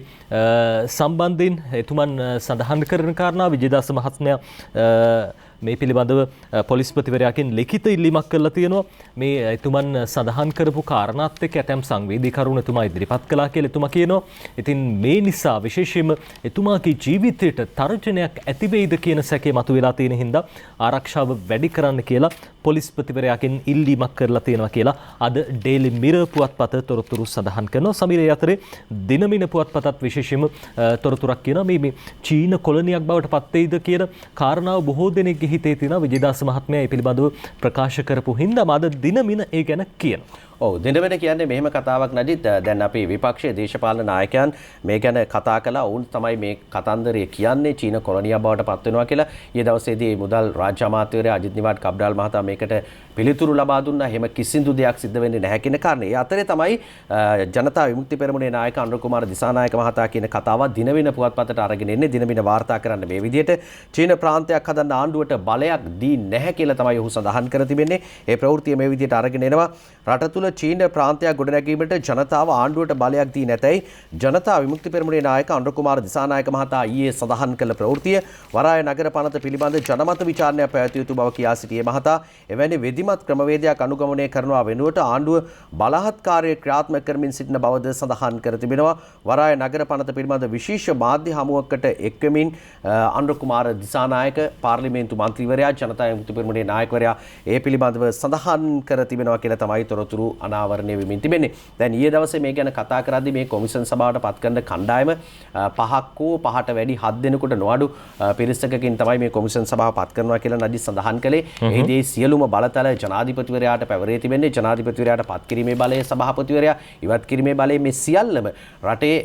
සම්බන්ධයෙන් එතුමන් සඳහන් කරන කාරණා විජේදාස මහත්මයා මේ පිළිබඳව පොලිස්පතිවරයාගෙන් ලිඛිත ඉල්ලීමක් කරලා තියෙනවා. මේ එතුමන් සඳහන් කරපු කාරණාත් එක්ක ඇතැම් සංවේදී කරුණු එතුමා ඉදිරිපත් කළා කියලා එතුමා කියනවා. ඉතින් මේ නිසා විශේෂයෙන්ම එතුමාගේ ජීවිතයට තර්ජනයක් ඇති වෙයිද කියන සැකේ මතුවලා තියෙන හින්දා ආරක්ෂාව වැඩි කරන්න කියලා පොලිස්පතිවරයාගෙන් ඉල්ලීමක් කරලා තියෙනවා කියලා අද ඩේලි මිරර් පුවත්පත තොරතුරු සඳහන් කරනවා. සමීරේ අතරේ දිනමින පුවත්පතත් විශේෂයෙන්ම තොරතුරක් කියනවා මේ චීන කොලනියක් බවට පත් වෙයිද කියන කාරණාව බොහෝ දෙනෙක්ගේ හිතේ තියෙනවා. විජේදාස මහත්මයා මේ පිළිබඳව ප්‍රකාශ කරපු හින්දා අද දිනමින ඒ ගැන කියනවා. ඔව් දෙනවෙන කියන්නේ මෙහෙම කතාවක් නදිත් දැන් අපි විපක්ෂයේ දේශපාලන නායකයන් මේ ගැන කතා කළා. ඔවුන් තමයි මේ කතන්දරය කියන්නේ චීන කොලොනියක් බවට පත් වෙනවා කියලා. ඊයේ දවසේදී මුදල් රාජ්‍ය අමාත්‍යවරයා අජිත් නිවාඩ් කබ්ඩාල් මහතා මේකට පිළිතුරු ලබා දුන්නා. එහෙම කිසිදු දෙයක් සිද්ධ වෙන්නේ නැහැ කියන කාරණේ. ඒ අතරේ තමයි ජනතා විමුක්ති පෙරමුණේ නායක අනුර කුමාර දිසානායක මහතා කියන කතාව දිනවින පුවත්පතට අරගෙන එන්නේ. දිනවින වාර්තා කරන්න මේ විදිහට චීන ප්‍රාන්තයක් හදන්න ආණ්ඩුවට බලයක් දී නැහැ කියලා තමයි ඔහු සඳහන් කර තිබෙන්නේ. ඒ ප්‍රවෘත්තිය මේ විදිහට අරගෙන එනවා. රට තුළ චීන ප්‍රාන්තයක් ගොඩනැගීමට ජනතාව ආණ්ඩුවට බලයක් දී නැතයි ජනතා විමුක්ති පෙරමුණේ නායක අනුර කුමාර දිසානායක මහතා ඊයේ සඳහන් කළ ප්‍රවෘත්තිය. වරාය නගර පනත පිළිබඳ ජනමත විචාරණයක් පැවැතිය යුතු බව කියා සිටියේ මහතා එවැනි වෙදිමත් ක්‍රමවේදයක් අනුගමනය කරනවා වෙනුවට ආණ්ඩුව බලහත්කාරයේ ක්‍රියාත්මක කරමින් සිටින බවද සඳහන් කර තිබෙනවා. වරාය නගර පනත පිළිබඳ විශේෂ මාධ්‍ය හමුවකට එක්වෙමින් අනුර කුමාර දිසානායක පාර්ලිමේන්තු මන්ත්‍රීවරයා ජනතා විමුක්ති පෙරමුණේ නායකවරයා ඒ පිළිබඳව සඳහන් කර තිබෙනවා කියලා තමයි තොරතුරු අනාවරණය වෙමින් තිබෙන්නේ. දැන් ඊයේ දවසේ මේ ගැන කතා කරද්දී මේ කොමිෂන් සභාවට පත් කරන කණ්ඩායම පහක් හෝ පහට වැඩි 7 දෙනෙකුට නොඅඩු පිරිසකකින් තමයි මේ කොමිෂන් සභාව පත් කරනවා කියලා නදි සඳහන් කළේ. එහිදී සියලුම බලතල ජනාධිපතිවරයාට පැවරේ තිබෙන්නේ. ජනාධිපතිවරයාට පත් කිරීමේ බලය සභාපතිවරයා ඉවත් කිරීමේ බලය මේ සියල්ලම රටේ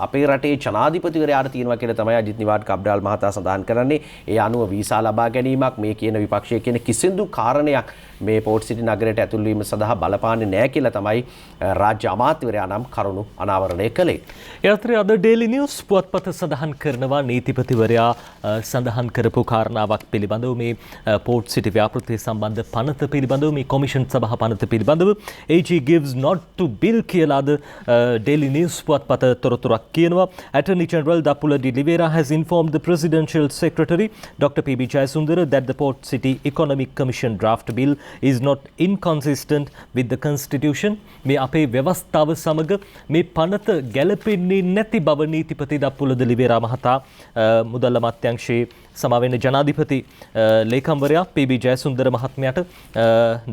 අපේ රටේ ජනාධිපතිවරයාට තියෙනවා කියලා තමයි අජිත් නිවාඩ් කබ්ඩාල් මහතා සඳහන් කරන්නේ. ඒ අනුව වීසා ලබා ගැනීමක් මේ කියන විපක්ෂයේ කියන කිසිදු කාරණයක් මේ පෝට් සිටි නගරයට ඇතුල් වීම සඳහා බලපාන්නේ නැහැ කියලා තමයි රාජ්‍ය අමාත්‍යවරයා නම් කරුණු අනාවරණය කළේ. ඒ අතරේ අද ඩේලි නිවුස් පුවත්පත සඳහන් කරනවා නීතිපතිවරයා සඳහන් කරපු කාරණාවක් පිළිබඳව මේ පෝට් සිටි ව්‍යාපෘතිය සම්බන්ධ පනත පිළිබඳව මේ කොමිෂන් සභා පනත පිළිබඳව AG gives not to bill කියලා අද ඩේලි නිවුස් පුවත්පත තොරතුරක් කියනවා. Attorney General Dappula De Oliveira has informed the Presidential Secretary Dr. P.B. Jayasundara that the Port City Economic Commission draft bill is not inconsistent with the Constitution. මේ අපේ ව්‍යවස්ථාව සමග මේ පනත ගැලපෙන්නේ නැති බව නීතිපති දප්පුල ද ලිවේරා මහතා මුදල් අමාත්‍යාංශයේ සමාවෙන්න ජනාධිපති ලේකම්වරයා පී.බී. ජයසුන්දර මහත්මයාට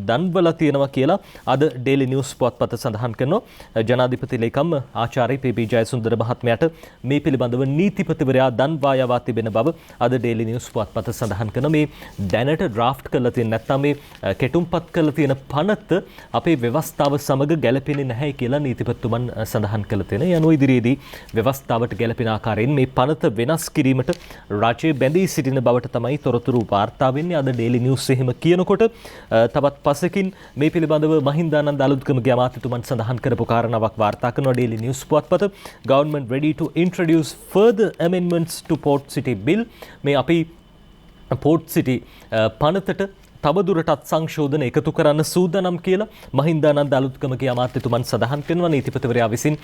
දන්වලා තියෙනවා කියලා අද ඩේලි නිවුස් පුවත්පත සඳහන් කරනවා. ජනාධිපති ලේකම් ආචාර්ය පී.බී. ජයසුන්දර මහත්මයාට මේ පිළිබඳව නීතිපතිවරයා දන්වා යවා තිබෙන බව අද ඩේලි නිවුස් පුවත්පත සඳහන් කරනවා. මේ දැනට ඩ්‍රාෆ්ට් කරලා තියෙන නැත්නම් මේ කෙටුම්පත් කරලා තියෙන පනත අපේ ව්‍යවස්ථාව සමග ගැලපෙන්නේ නැහැ කියලා නීතිපතිතුමන් සඳහන් කළ තියෙනවා. ඒ අනුව ඉදිරියේදී ව්‍යවස්ථාවට ගැලපෙන ආකාරයෙන් මේ පනත වෙනස් කිරීමට රාජ්‍ය බැඳී සිටින බවට තමයි තොරතුරු වාර්තා වෙන්නේ. අද ඩේලි නිවුස් එහෙම කියනකොට තවත් පසකින් මේ පිළිබඳව මහින්දානන්ද අලුත්ගමගේ අමාත්‍යතුමන් සඳහන් කරපු කාරණාවක් වාර්තා කරනවා ඩේලි නිවුස් පුවත්පත. Government ready to introduce further amendments to Port City Bill. මේ අපි Port City පනතට තවදුරටත් සංශෝධන එකතු කරන්න සූදානම් කියලා මහින්දානන්ද අලුත්ගමගේ අමාත්‍යතුමන් සඳහන් කරනවා. නීතිපතිවරයා විසින්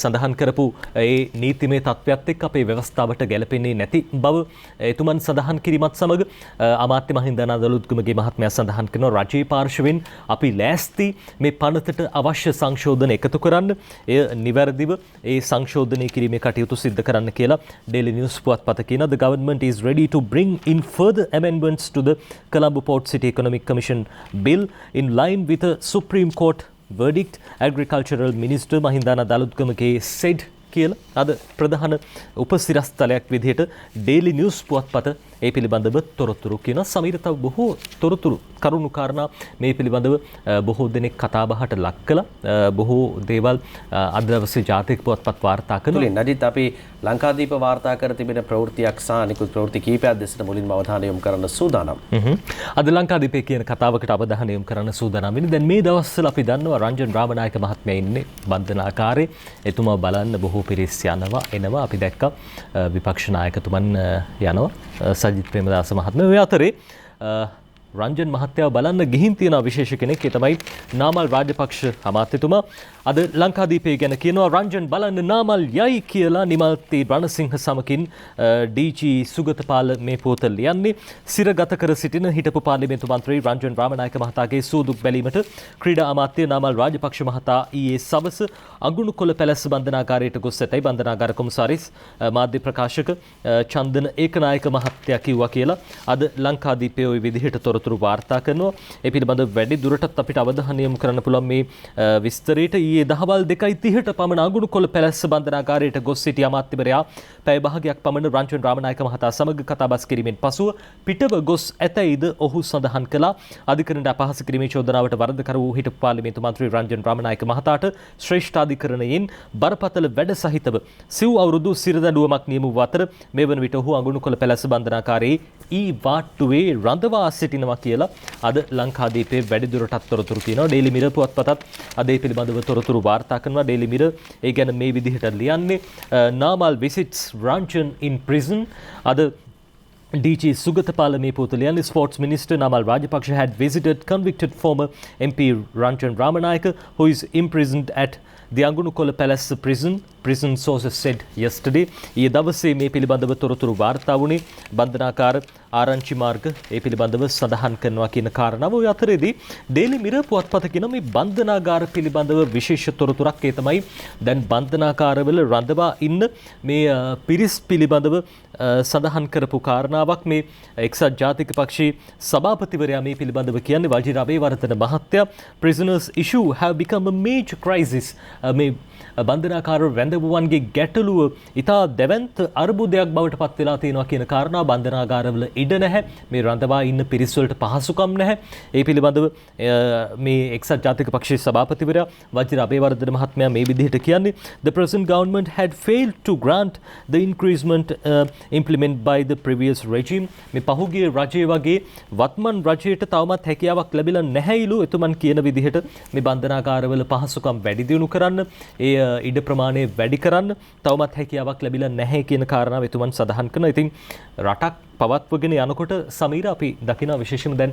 සඳහන් කරපු ඒ නීතිමය තත්ත්වයක් එක්ක අපේ ව්‍යවස්ථාවට ගැලපෙන්නේ නැති බව එතුමන් සඳහන් කිරීමත් සමග අමාත්‍ය මහින්දානන්ද අලුත්ගමගේ මහත්මයා සඳහන් කරනවා රජයේ පාර්ශවෙන් අපි ලෑස්ති මේ පනතට අවශ්‍ය සංශෝධන එකතු කරන්න. එය නිවැරදිව ඒ සංශෝධනය කිරීමේ කටයුතු සිද්ධ කරන්න කියලා ඩේලි නිවුස් පුවත්පත කියනවා. The government is ready to bring in further amendments to the Colombo Port City Economic Commission bill in line with a Supreme Court verdict. Agricultural Minister Mahindananda Aluthgamage said කියලා අද ප්‍රධාන උපසිරස්තලයක් විදිහට daily News පුවත්පත ඒ පිළිබඳව තොරතුරු කියන සමීර තව බොහෝ තොරතුරු කරුණු කාරණා මේ පිළිබඳව බොහෝ දෙනෙක් කතාබහට ලක් කළා. බොහෝ දේවල් අද දවසේ ජාතික පුවත්පත් වාර්තා කරනවා. නදිත් අපි ලංකාදීප වාර්තා කර තිබෙන ප්‍රවෘත්තියක් සහ අනිකුත් ප්‍රවෘත්ති කීපයක් දෙසට මුලින්ම අවධානය යොමු කරන්න සූදානම්. අද ලංකාදීපේ කියන කතාවකට අවධානය යොමු කරන්න සූදානම් වෙන්නේ. දැන් මේ දවස්වල අපි දන්නවා රංජන් රාමනායක මහත්මයා ඉන්නේ බන්ධනාකාරේ. එතුමා බලන්න බොහෝ පිරිස් යනවා එනවා. අපි දැක්කා විපක්ෂ නායකතුමන් යනවා. සජිත් ප්‍රේමදාස මහත්මයා. මේ අතරේ රංජන් මහත්තයා බලන්න ගිහින් තියෙන විශේෂ කෙනෙක්. ඒ තමයි නාමල් රාජපක්ෂ අමාත්‍යතුමා. අද ලංකාදීපේ ගැන කියනවා රංජන් බලන්න නාමල් යයි කියලා නිමල්ති රණසිංහ සමකින් DG සුගතපාල මේ පොත ලියන්නේ. සිරගත කර සිටින හිටපු පාර්ලිමේන්තු මන්ත්‍රී රංජන් රාමනායක මහතාගේ සූදුක් බැලීමට ක්‍රීඩා අමාත්‍ය නාමල් රාජපක්ෂ මහතා ඊයේ සවස අඟුණුකොළ පැලැස්ස බන්ධනාගාරයට ගොස් ඇතැයි බන්ධනාගාර කොමසාරිස් මාධ්‍ය ප්‍රකාශක චන්දන ඒකනායක මහත්තයා කිව්වා කියලා අද ලංකාදීපේ ওই විදිහට තොරතුරු වාර්තා කරනවා. ඒ පිළිබඳව වැඩි දුරටත් අපිට අවධානය යොමු කරන්න පුළුවන් මේ විස්තරයට. ඊයේ දහවල් 2:30ට පමණ අඟුණුකොළ පැලැස්ස බන්ධනාගාරයට ගොස් සිටි අමාත්‍යවරයා පැය භාගයක් පමණ රංජන් රාමනායක මහතා සමග කතාබස් කිරීමෙන් පසුව පිටව ගොස් ඇතැයිද ඔහු සඳහන් කළා. අධිකරණයට අපහාස කිරීමේ චෝදනාවට වරදකර වූ හිටපු පාර්ලිමේන්තු මන්ත්‍රී රංජන් රාමනායක මහතාට ශ්‍රේෂ්ඨ අධිකරණයෙන් බරපතල වැඩ සහිතව සිව් අවුරුදු සිරදඬුවමක් නියම වූ අතර මේ වන විට ඔහු අඟුණුකොළ පැලැස්ස බන්ධනාගාරයේ ඊ වාට්ටුවේ රඳවා සිටිනවා කියලා අද ලංකාදීපේ වැඩිදුරටත් තොරතුරු තියෙනවා. ඩේලි මිරර් පුවත්පතත් අද ඒ පිළිබඳව තොරතුරු වාර්තා කරනවා. ඩේලි මිරර් ඒ ගැන මේ විදිහට ලියන්නේ Namal visits Ranjan in prison. අද DG Sugathapala මේ පොත ලියන්නේ Sports Minister Namal Rajapaksa had visited convicted former MP Ranjan Ramanayaka who is imprisoned at the Angunukola Palace prison sources said yesterday. ඊයේ දවසේ මේ පිළිබඳව තොරතුරු වාර්තා වුණේ බන්ධනාකාර ආරංචි මාර්ග ඒ පිළිබඳව සඳහන් කරනවා කියන කාරණාව. ඔය අතරේදී ඩේලි මිරර් පුවත්පත කියන මේ බන්ධනාගාර පිළිබඳව විශේෂ තොරතුරක් ඒ තමයි දැන් බන්ධනාකාරවල රඳවා ඉන්න මේ පිරිස් පිළිබඳව සඳහන් කරපු කාරණාවක්. මේ එක්සත් ජාතික පක්ෂයේ සභාපතිවරයා මේ පිළිබඳව කියන්නේ වජිර අබේවර්ධන මහත්තයා prisoners issue have become a major crisis. මේ බන්ධනාකාර රැඳවුවන්ගේ ගැටලුව ඉතා දැවැන්ත අර්බුදයක් බවට පත් වෙලා තියෙනවා කියන කාරණා. බන්ධනාගාරවල ඉඩ නැහැ, මේ රඳවා ඉන්න පිරිස් වලට පහසුකම් නැහැ. ඒ පිළිබඳව මේ එක්සත් ජාතික පක්ෂයේ සභාපතිවරයා වජිර අබේවර්ධන මහත්මයා මේ විදිහට කියන්නේ the present government had failed to grant the increasement implemented by the previous regime. මේ පහුගිය රජයේ වගේ වත්මන් රජයට තවමත් හැකියාවක් ලැබිලා නැහැයිලු එතුමන් කියන විදිහට මේ බන්ධනාගාරවල පහසුකම් වැඩි දියුණු කරන්න, ඒ ඉඩ ප්‍රමාණය වැඩි කරන්න තවමත් හැකියාවක් ලැබිලා නැහැ කියන කාරණාව එතුමන් සඳහන් කරනවා. ඉතින් රටක් පවත්වගෙන යනකොට සමීර අපි දකින විශේෂම දැන්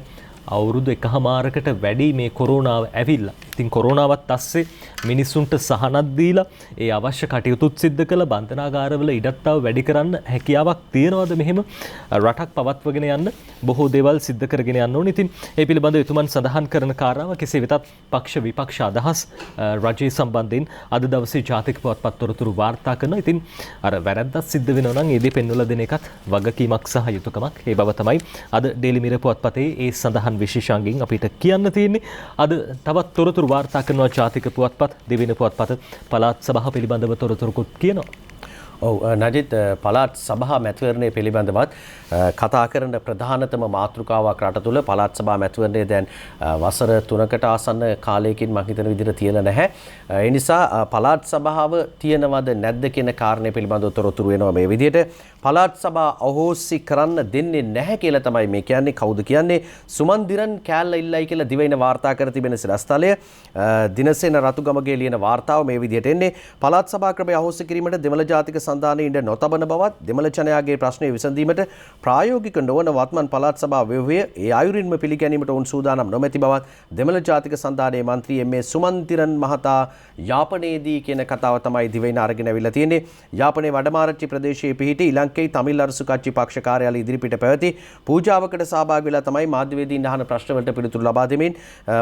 අවුරුදු 1මාරකට වැඩි මේ කොරෝනාව ඇවිල්ලා. ඉතින් කොරෝනාවත් අස්සේ මිනිස්සුන්ට සහනක් දීලා ඒ අවශ්‍ය කටයුතුත් සිද්ධ කළ බන්ධනාගාරවල ඉඩත් වැඩි කරන්න හැකියාවක් තියෙනවද මෙහෙම රටක් පවත්වගෙන යන්න බොහෝ දේවල් සිද්ධ කරගෙන යන්න ඕනේ. ඉතින් ඒ පිළිබඳව එතුමන් සඳහන් කරන කාරණාව කෙසේ වෙතත් පක්ෂ විපක්ෂ අදහස් රජයේ සම්බන්ධයෙන් අද දවසේ ජාතික පුවත්පත් තොරතුරු වාර්තා කරනවා. ඉතින් අර වැරද්දක් සිද්ධ වෙනවා නම් ඒ දේ පෙන්වලා දෙන එකත් වගකීමක් සහ යුතුයකමක්. ඒ බව තමයි අද ඩේලි මිරර් පුවත්පතේ ඒ සඳහන් විශේෂාංගයෙන් අපිට කියන්න තියෙන්නේ. අද තවත් තොරතුරු වාර්තා කරනවා ජාතික පුවත්පත්, දෙවෙනි පුවත්පත පළාත් සභාව පිළිබඳව තොරතුරුකුත් කියනවා. ඔව් නජිත්, පළාත් සභා මැතිවරණය පිළිබඳවත් කතා කරන ප්‍රධානතම මාතෘකාවක් රට තුළ පළාත් සභා මැතිවරණය දැන් වසර 3කට ආසන්න කාලයකින් මම හිතන විදිහට තියලා නැහැ. ඒ නිසා පළාත් සභාව තියෙනවද නැද්ද කියන කාරණය පිළිබඳව තොරතුරු වෙනවා මේ විදිහට. පළාත් සභා අහෝසි කරන්න දෙන්නේ නැහැ කියලා තමයි මේ කියන්නේ. කවුද කියන්නේ? සුමන්දිරන් කෑල්ල ඉල්ලයි කියලා දිවයින වාර්තා කර තිබෙන සිරස්තලය දිනසේන රතුගමගේ ලියන වාර්තාව මේ විදිහට එන්නේ. පළාත් සභා ක්‍රමය අහෝසි කිරීමට දෙමළ ජාතික සන්ධානයේ ඉඳ නොතබන බවත් දෙමළ ජනයාගේ ප්‍රශ්නය විසඳීමට ප්‍රායෝගික නොවන වත්මන් පළාත් සභා ව්‍යුහය ඒ අයුරින්ම පිළිගැනීමට ඔවුන් සූදානම් නොමැති බවත් දෙමළ ජාතික සන්ධානයේ මන්ත්‍රී එම්.ඒ. සුමන්තිරන් මහතා යාපනයේදී කියන කතාව තමයි දිවයින අරගෙන අවිල්ලා තියෙන්නේ. යාපනයේ වඩමාරච්චි ප්‍රදේශයේ පිහිටි ඉලංකේ තමිල් අරසු කච්චි පක්ෂ කාර්යාලය ඉදිරිපිට පැවති පූජාවකට සහභාගී වෙලා තමයි මාධ්‍යවේදීන් අහන ප්‍රශ්න වලට පිළිතුරු ලබා දෙමින්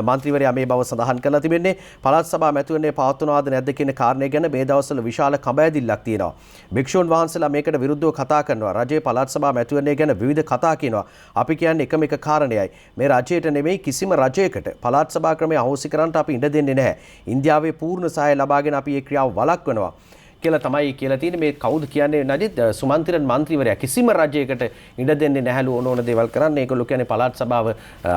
මන්ත්‍රීවරයා මේ බව සඳහන් කරලා තිබෙන්නේ. පළාත් සභා මැතිවරණය පවත්වනවාද නැද්ද කියන කාරණය ගැන මේ දවස්වල විශාල කඹැදිල්ලක් තියෙනවා. භික්ෂුන් වහන්සේලා මේකට විරුද්ධව කතා කරනවා. රජයේ පළාත් සභා මැතිවරණය ගැන විවිධ කතා කියනවා. අපි කියන්නේ එකම එක කාරණයයි. මේ රජයට නෙමෙයි කිසිම රජයකට පළාත් සභා ක්‍රමය අහෝසි කරන්නට අපි ඉඩ දෙන්නේ නැහැ. ඉන්දියාවේ පූර්ණ සහාය ලබාගෙන අපි මේ ක්‍රියාව වළක්වනවා කියලා තමයි කියලා තියෙන්නේ. මේ කවුද කියන්නේ නජිත්? සුමන්තිරන් මන්ත්‍රීවරයා කිසිම රජයකට ඉඩ දෙන්නේ නැහැලු ඕන දේවල් කරන්න. ඒගොල්ලෝ කියන්නේ පළාත් සභාව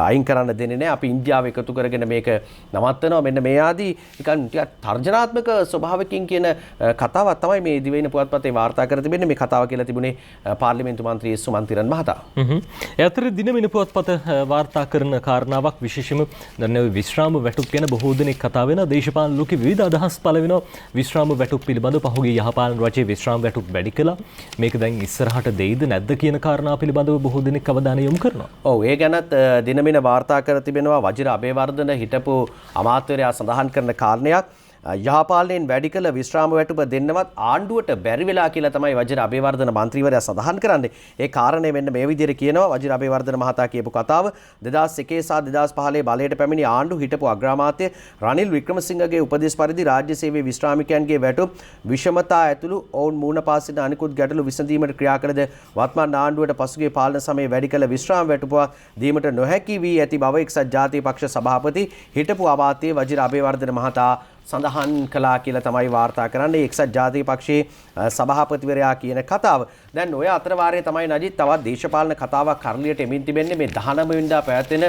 අයින් කරන්න දෙන්නේ නැහැ. අපි ඉන්දියාව එකතු කරගෙන මේක නවත්තනවා. මෙන්න මේ ආදී නිකන් ටිකක් තර්ජනාත්මක ස්වභාවකින් කියන කතාවක් තමයි මේ දිවයින පුවත්පතේ වාර්තා කර තිබෙන්නේ. මේ කතාව කියලා තිබුණේ පාර්ලිමේන්තු මන්ත්‍රී සුමන්තිරන් මහතා. ඒ අතර දිනමින පුවත්පත වාර්තා කරන කාරණාවක් විශේෂම දැන් විශ්‍රාම වැටුප් ගැන බොහෝ දෙනෙක් කතා වෙනවා. දේශපාලන ලෝකෙ විවිධ අදහස් පළ වෙනවා විශ්‍රාම වැටුප් පිළිබඳව. පහුගිය යහපාලන රජයේ විශ්‍රාම වැටුප් වැඩි කළා. මේක දැන් ඉස්සරහට දෙයිද නැද්ද කියන කාරණා පිළිබඳව බොහෝ දෙනෙක් අවධානය යොමු කරනවා. ඔව්, ඒ ගැනත් දිනමින වාර්තා කර තිබෙනවා. වජිර අබේවර්ධන හිටපු අමාත්‍යවරයා සඳහන් කරන කාරණයක් යහපාලනයෙන් වැඩි කළ විශ්‍රාම වැටුප දෙන්නවත් ආණ්ඩුවට බැරි වෙලා කියලා තමයි වජිර අබේවර්ධන මන්ත්‍රීවරයා සඳහන් කරන්නේ. ඒ කාරණේ මෙන්න මේ විදිහට කියනවා වජිර අබේවර්ධන මහතා කියපු කතාව 2001 සහ 2015 බලයට පැමිණි ආණ්ඩු හිටපු අග්‍රාමාත්‍ය රනිල් වික්‍රමසිංහගේ උපදෙස් පරිදි රාජ්‍ය සේවයේ විශ්‍රාමිකයන්ගේ වැටුප් විෂමතා ඇතුළු ඔවුන් මූණ පා සිටින අනිකුත් ගැටලු විසඳීමට ක්‍රියා කළද වත්මන් ආණ්ඩුවට පසුගිය පාලන සමයේ වැඩි කළ විශ්‍රාම වැටුප දීමට නොහැකි වී ඇති බව එක්සත් ජාතික පක්ෂ සභාපති හිටපු අමාත්‍ය වජිර අබේවර්ධන මහතා සඳහන් කළා කියලා තමයි වාර්තා කරන්නේ. එක්සත් ජාතික පක්ෂයේ සභාපතිවරයා කියන කතාව. දැන් ඔය අතරවාරයේ තමයි නජිත් තවත් දේශපාලන කතාවක් කරලියට එමින් තිබෙන්නේ. මේ 19 වෙනිදා පැවැත්වෙන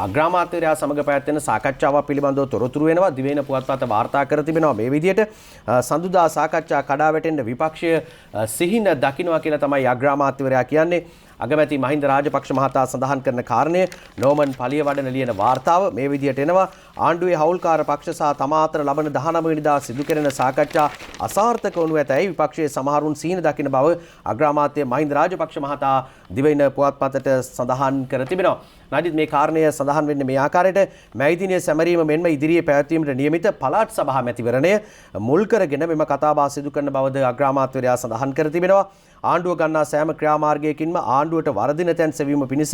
අග්‍රාමාත්‍යවරයා සමග පැවැත්වෙන සාකච්ඡාවක් පිළිබඳව තොරතුරු වෙනවා. දිවයින පුවත්පත වාර්තා කර තිබෙනවා මේ විදිහට. සඳුදා සාකච්ඡා කඩා වැටෙන්න විපක්ෂය සිහින දකින්නවා කියලා තමයි අග්‍රාමාත්‍යවරයා කියන්නේ. අගමැති මහින්ද රාජපක්ෂ මහතා සඳහන් කරන කාරණය නෝමන් පලියවඩන ලියන වාර්තාව මේ විදිහට එනවා. ආණ්ඩුවේ හවුල්කාර පක්ෂ සහ තමා අතර ලබන 19 වෙනිදා සිදු කෙරෙන සාකච්ඡා අසාර්ථක වනු ඇතැයි විපක්ෂයේ සමහරුන් සීන දකින බව අග්‍රාමාත්‍ය මහින්ද රාජපක්ෂ මහතා දිවයින පුවත්පතට සඳහන් කර තිබෙනවා. නඩිත් මේ කාරණය සඳහන් වෙන්නේ මේ ආකාරයට මැයි දිනයේ සැමරීම මෙන්ම ඉදිරියේ පැවැත්වීමට නියමිත පළාත් සභා මැතිවරණය මුල් කරගෙන මෙම කතාබහ සිදු කරන බවද අග්‍රාමාත්‍යවරයා සඳහන් කර තිබෙනවා. ආණ්ඩුව ගන්නා සෑම ක්‍රියාමාර්ගයකින්ම ආණ්ඩුවට වරදින තැන් සෙවීම පිණිස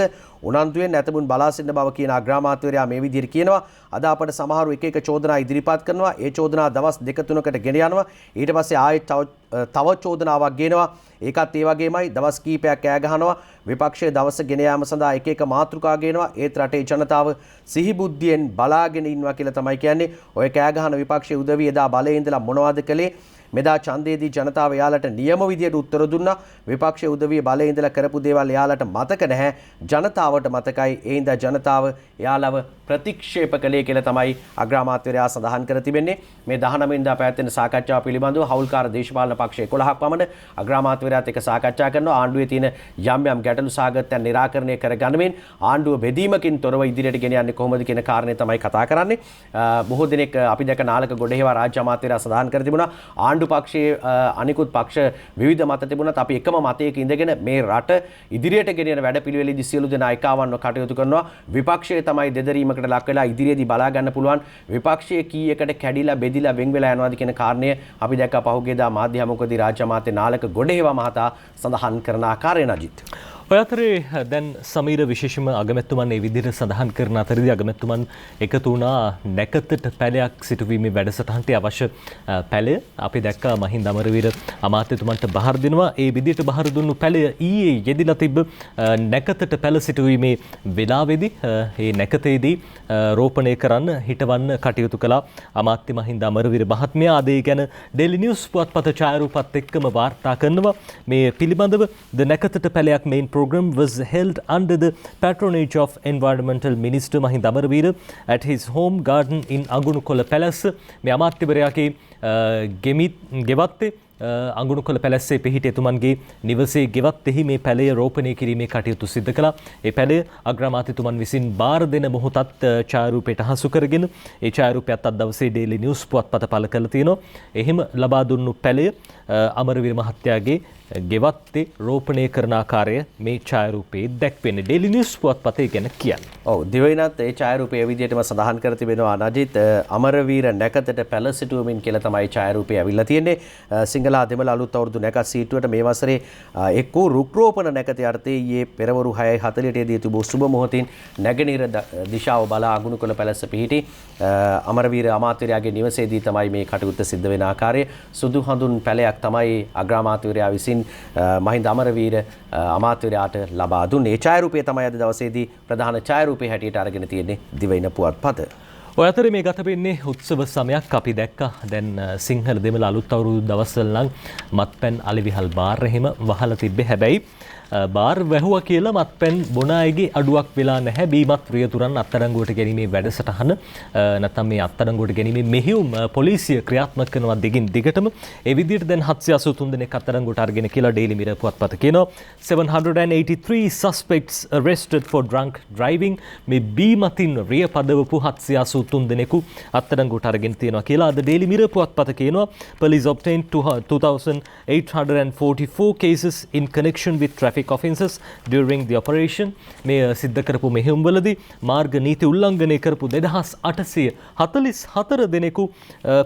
උනන්දුවෙන් නැතමුන් බලා සිටින බව කියන අග්‍රාමාත්‍යවරයා මේ විදිහට කියනවා. අද අපට සමහරු එක එක චෝදනා ඉදිරිපත් කරනවා. ඒ චෝදනා දවස් 2-3කට ගෙන යනවා. ඊට පස්සේ ආයෙත් තව චෝදනාවක් ගෙනවා. ඒකත් ඒ වගේමයි දවස් කීපයක් ඈ ගහනවා. විපක්ෂයේ දවස ගෙන යාම සඳහා එක එක මාතෘකා ගේනවා. ඒත් රටේ ජනතාව සිහි බුද්ධියෙන් බලාගෙන ඉන්නවා කියලා තමයි කියන්නේ. ඔය කෑ ගහන විපක්ෂයේ උදවිය එදා බලයේ ඉඳලා මොනවද කළේ? මෙදා ඡන්දයේදී ජනතාව එයාලට නියම විදියට උත්තර දුන්නා. විපක්ෂයේ උදවිය බලයේ ඉඳලා කරපු දේවල් එයාලට මතක නැහැ. ජනතාවට මතකයි. ඒ හින්දා ජනතාව එයාලව ප්‍රතික්ෂේප කළේ කියලා තමයි අග්‍රාමාත්‍යවරයා සඳහන් කර තිබෙන්නේ. මේ 19 වෙනිදා පැවැත්වෙන සාකච්ඡාව පිළිබඳව හවුල්කාර දේශපාලන පක්ෂ 11ක් පමණ අග්‍රාමාත්‍යවරයාත් එක්ක සාකච්ඡා කරනවා. ආණ්ඩුවේ තියෙන යම් යම් ගැටලු සාගතයන් නිරාකරණය කර ගන්නමින් ආණ්ඩුව බෙදීමකින් තොරව ඉදිරියට ගෙන යන්නේ කොහොමද කියන කාරණේ තමයි කතා කරන්නේ. බොහෝ දිනක් අපි දැක නාලක ගොඩේවා රාජ්‍ය අමාත්‍යවරයා සඳහන් කර තිබුණා. ආණ්ඩු පක්ෂයේ අනිකුත් පක්ෂ විවිධ මත තිබුණත් අපි එකම මතයක ඉඳගෙන මේ රට ඉදිරියට ගෙනියන වැඩපිළිවෙලෙදී සියලු දෙනා එකවන්ව කටයුතු කරනවා. විපක්ෂය තමයි දෙදරීමකට ලක් වෙලා ඉදිරියේදී බලා ගන්න පුළුවන්. විපක්ෂයේ කීයකට කැඩිලා බෙදිලා වෙන් වෙලා යනවාද කියන කාරණය අපි දැක්ක පහුගියදා මාධ්‍ය හමුවකදී රාජ්‍ය අමාත්‍ය නාලක ගොඩේවා මහතා සඳහන් කරන ආකාරය නජිත්. ඔය අතරේ දැන් සමීර විශේෂම අගමැතිතුමන් මේ විදිහට සඳහන් කරන අතරදී අගමැතිතුමන් එකතු වුණා නැකතට පැලයක් සිටුවීමේ වැඩසටහනට අවශ්‍ය පැලය අපි දැක්කා මහින්ද අමරවීර අමාත්‍යතුමන්ට බහර දෙනවා. ඒ විදිහට බහර දුන්නු පැලය ඊයේ යෙදිලා තිබ්බ නැකතට පැල සිටුවීමේ වෙලාවේදී මේ නැකතේදී රෝපණය කරන්න හිටවන්න කටයුතු කළා අමාත්‍ය මහින්ද අමරවීර මහත්මයා. අද ඒ ගැන ඩේලි නිවුස් පුවත්පත ඡායාරූපත් එක්කම වාර්තා කරනවා. මේ පිළිබඳව ද නැකතට පැලයක් main program was held under the patronage of Environmental Minister Mahinda Amaraweera at his home garden in Angunukola Palace. මේ අමාත්‍යවරයාගේ ගෙවත්තේ අංගුණුකොළ පැලැස්සේ පිහිටි එතුමන්ගේ නිවසේ ගෙවත්තෙහි මේ පැලය රෝපණය කිරීමේ කටයුතු සිදු කළා. ඒ පැලය අග්‍රාමාත්‍යතුමන් විසින් බාර දෙන මොහොතත් ඡායාරූපයට හසු කරගෙන ඒ ඡායාරූපයත් අද දවසේ ඩේලි නිවුස් පුවත්පත පළ කරලා තියෙනවා. එහෙම ලබා දුන්නු පැලය අමරවීර මහත්තයාගේ ගෙවත්තේ රෝපණය කරන ආකාරය මේ ඡායාරූපයේ දැක්වෙන්නේ. ඩේලි නිවුස් පුවත්පතේ ගැන කියන්නේ. ඔව් දිවයිනත් ඒ ඡායාරූපයේ විදිහටම සඳහන් කර තිබෙනවා නජිත් අමරවීර නැකතට පැල සිටුවමින් කියලා තමයි ඡායාරූපය ඇවිල්ලා තියෙන්නේ. සිංහල දෙමළ අලුත් අවුරුදු නැකත් සීටුවට මේ වසරේ එක්කෝ රුක්රෝපණ නැකත යටතේ ඊයේ පෙරවරු 6:40ට දී තිබූ සුබ මොහොතින් නැගෙනහිර දිශාව බලා අගුණුකොළ පැලැස්ස පිහිටි අමරවීර අමාත්‍යවරයාගේ නිවසේදී තමයි මේ කටයුත්ත සිද්ධ වෙන ආකාරය. සුදු හඳුන් පැලයක් තමයි අග්‍රාමාත්‍යවරයා විසින් මහින්ද අමරවීර අමාත්‍යවරයාට ලබා දුන්නේ. ඒ ඡායාරූපය තමයි අද දවසේදී ප්‍රධාන ඡායාරූපය හැටියට අරගෙන තියෙන්නේ දිවයින පුවත්පත. ඔය අතරේ මේ ගත වෙන්නේ උත්සව සමයක් අපි දැක්කා. දැන් සිංහල දෙමළ අලුත් අවුරුදු දවස්වල නම් මත්පැන් අලිවිහල් බාර් එහෙම වහලා තිබ්බේ. හැබැයි බාර් වැහුවා කියලා මත්පැන් බොන අයගේ අඩුවක් වෙලා නැහැ. බීමත් රියතුරන් අත්අඩංගුවට ගැනීමේ වැඩසටහන නැත්නම් මේ අත්අඩංගුවට ගැනීමේ මෙහෙයුම් පොලිසිය ක්‍රියාත්මක කරනවා දිගින් දිගටම. ඒ විදිහට දැන් 783 දෙනෙක් අත්අඩංගුවට අරගෙන කියලා ඩේලි මිරර් පුවත්පත කියනවා. 783 suspects arrested for drunk driving. මේ බීමතින් රිය පදවපු 783 දෙනෙකු අත්අඩංගුවට අරගෙන තියෙනවා කියලා අද ඩේලි මිරර් පුවත්පත කියනවා. Police obtained 2844 cases in connection with traffic traffic offences during the operation. මේ සිද්ධ කරපු මෙහෙයුම්වලදී මාර්ග නීති උල්ලංඝනය කරපු 2844 දෙනෙකු